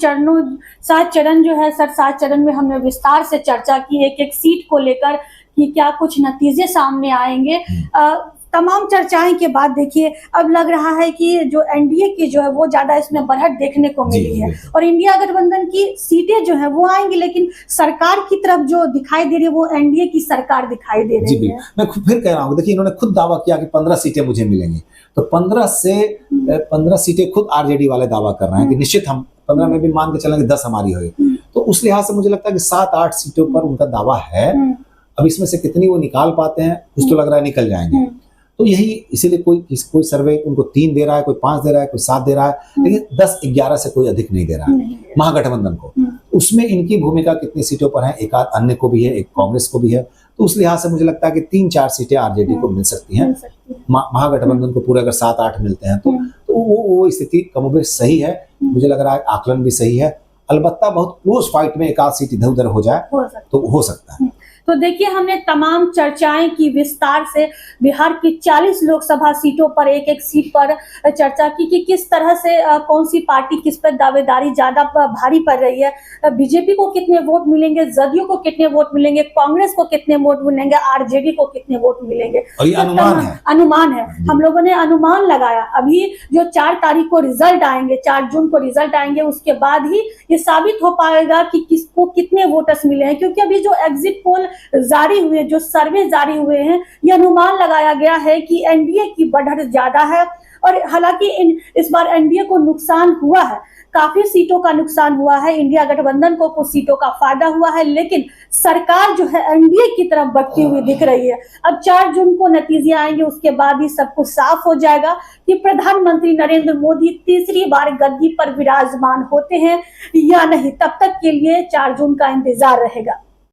चरण जो है सर, 7 चरण में हमने विस्तार से चर्चा की एक एक सीट को लेकर कि क्या कुछ नतीजे सामने आएंगे। तमाम चर्चाएं के बाद देखिए अब लग रहा है कि जो एनडीए की जो है वो ज्यादा इसमें बढ़त देखने को मिली है, और इंडिया गठबंधन की सीटें जो है वो आएंगी, लेकिन सरकार की तरफ जो दिखाई दे रही है वो एनडीए की सरकार दिखाई दे रही है। मैं फिर कह रहा हूँ, देखिए इन्होंने खुद दावा किया कि 15 सीटें मुझे मिलेंगी, तो 15 सीटें खुद आरजेडी वाले दावा कर रहे हैं कि निश्चित हम 15 में भी मान के चलेंगे 10 हमारी होगी। तो उस लिहाज से मुझे लगता है कि 7-8 सीटों पर उनका दावा है। अब इसमें से कितनी वो निकाल पाते हैं, कुछ तो लग रहा है निकल जाएंगे। तो यही इसीलिए कोई सर्वे उनको 3 दे रहा है, कोई 5 दे रहा है, कोई 7 दे रहा है, लेकिन 10-11 से कोई अधिक नहीं दे रहा है महागठबंधन को। उसमें इनकी भूमिका कितनी सीटों पर है, एक आध अन्य को भी है, एक कांग्रेस को भी है। तो उस लिहाज से मुझे लगता है कि 3-4 सीटें आरजेडी को मिल सकती हैं। महागठबंधन को पूरे अगर 7-8 मिलते हैं तो वो स्थिति कमोबेश सही है। मुझे लग रहा है आकलन भी सही है। अलबत्ता बहुत क्लोज फाइट में एक आध सीट इधर उधर हो जाए तो हो सकता है। तो देखिए हमने तमाम चर्चाएं की विस्तार से, बिहार की 40 लोकसभा सीटों पर एक एक सीट पर चर्चा की कि किस तरह से कौन सी पार्टी किस पर दावेदारी ज्यादा भारी पड़ रही है। बीजेपी को कितने वोट मिलेंगे, जदयू को कितने वोट मिलेंगे, कांग्रेस को कितने वोट मिलेंगे, आरजेडी को कितने वोट मिलेंगे। और ये अनुमान है। हम लोगों ने अनुमान लगाया। अभी जो 4 तारीख को रिजल्ट आएंगे, 4 जून को रिजल्ट आएंगे, उसके बाद ही ये साबित हो पाएगा कि किसको कितने वोटर्स मिले हैं। क्योंकि अभी जो एग्जिट पोल जारी हुए, जो सर्वे जारी हुए हैं, ये अनुमान लगाया गया है कि एनडीए की बढ़त ज्यादा है। और हालांकि इस बार एनडीए को नुकसान हुआ है, काफी सीटों का नुकसान हुआ है, इंडिया गठबंधन को कुछ सीटों का फायदा हुआ है, लेकिन सरकार जो है एनडीए की तरफ बढ़ती हुई दिख रही है। अब 4 जून को नतीजे आएंगे, उसके बाद ही सब कुछ साफ हो जाएगा कि प्रधानमंत्री नरेंद्र मोदी तीसरी बार गद्दी पर विराजमान होते हैं या नहीं। तब तक के लिए 4 जून का इंतजार रहेगा।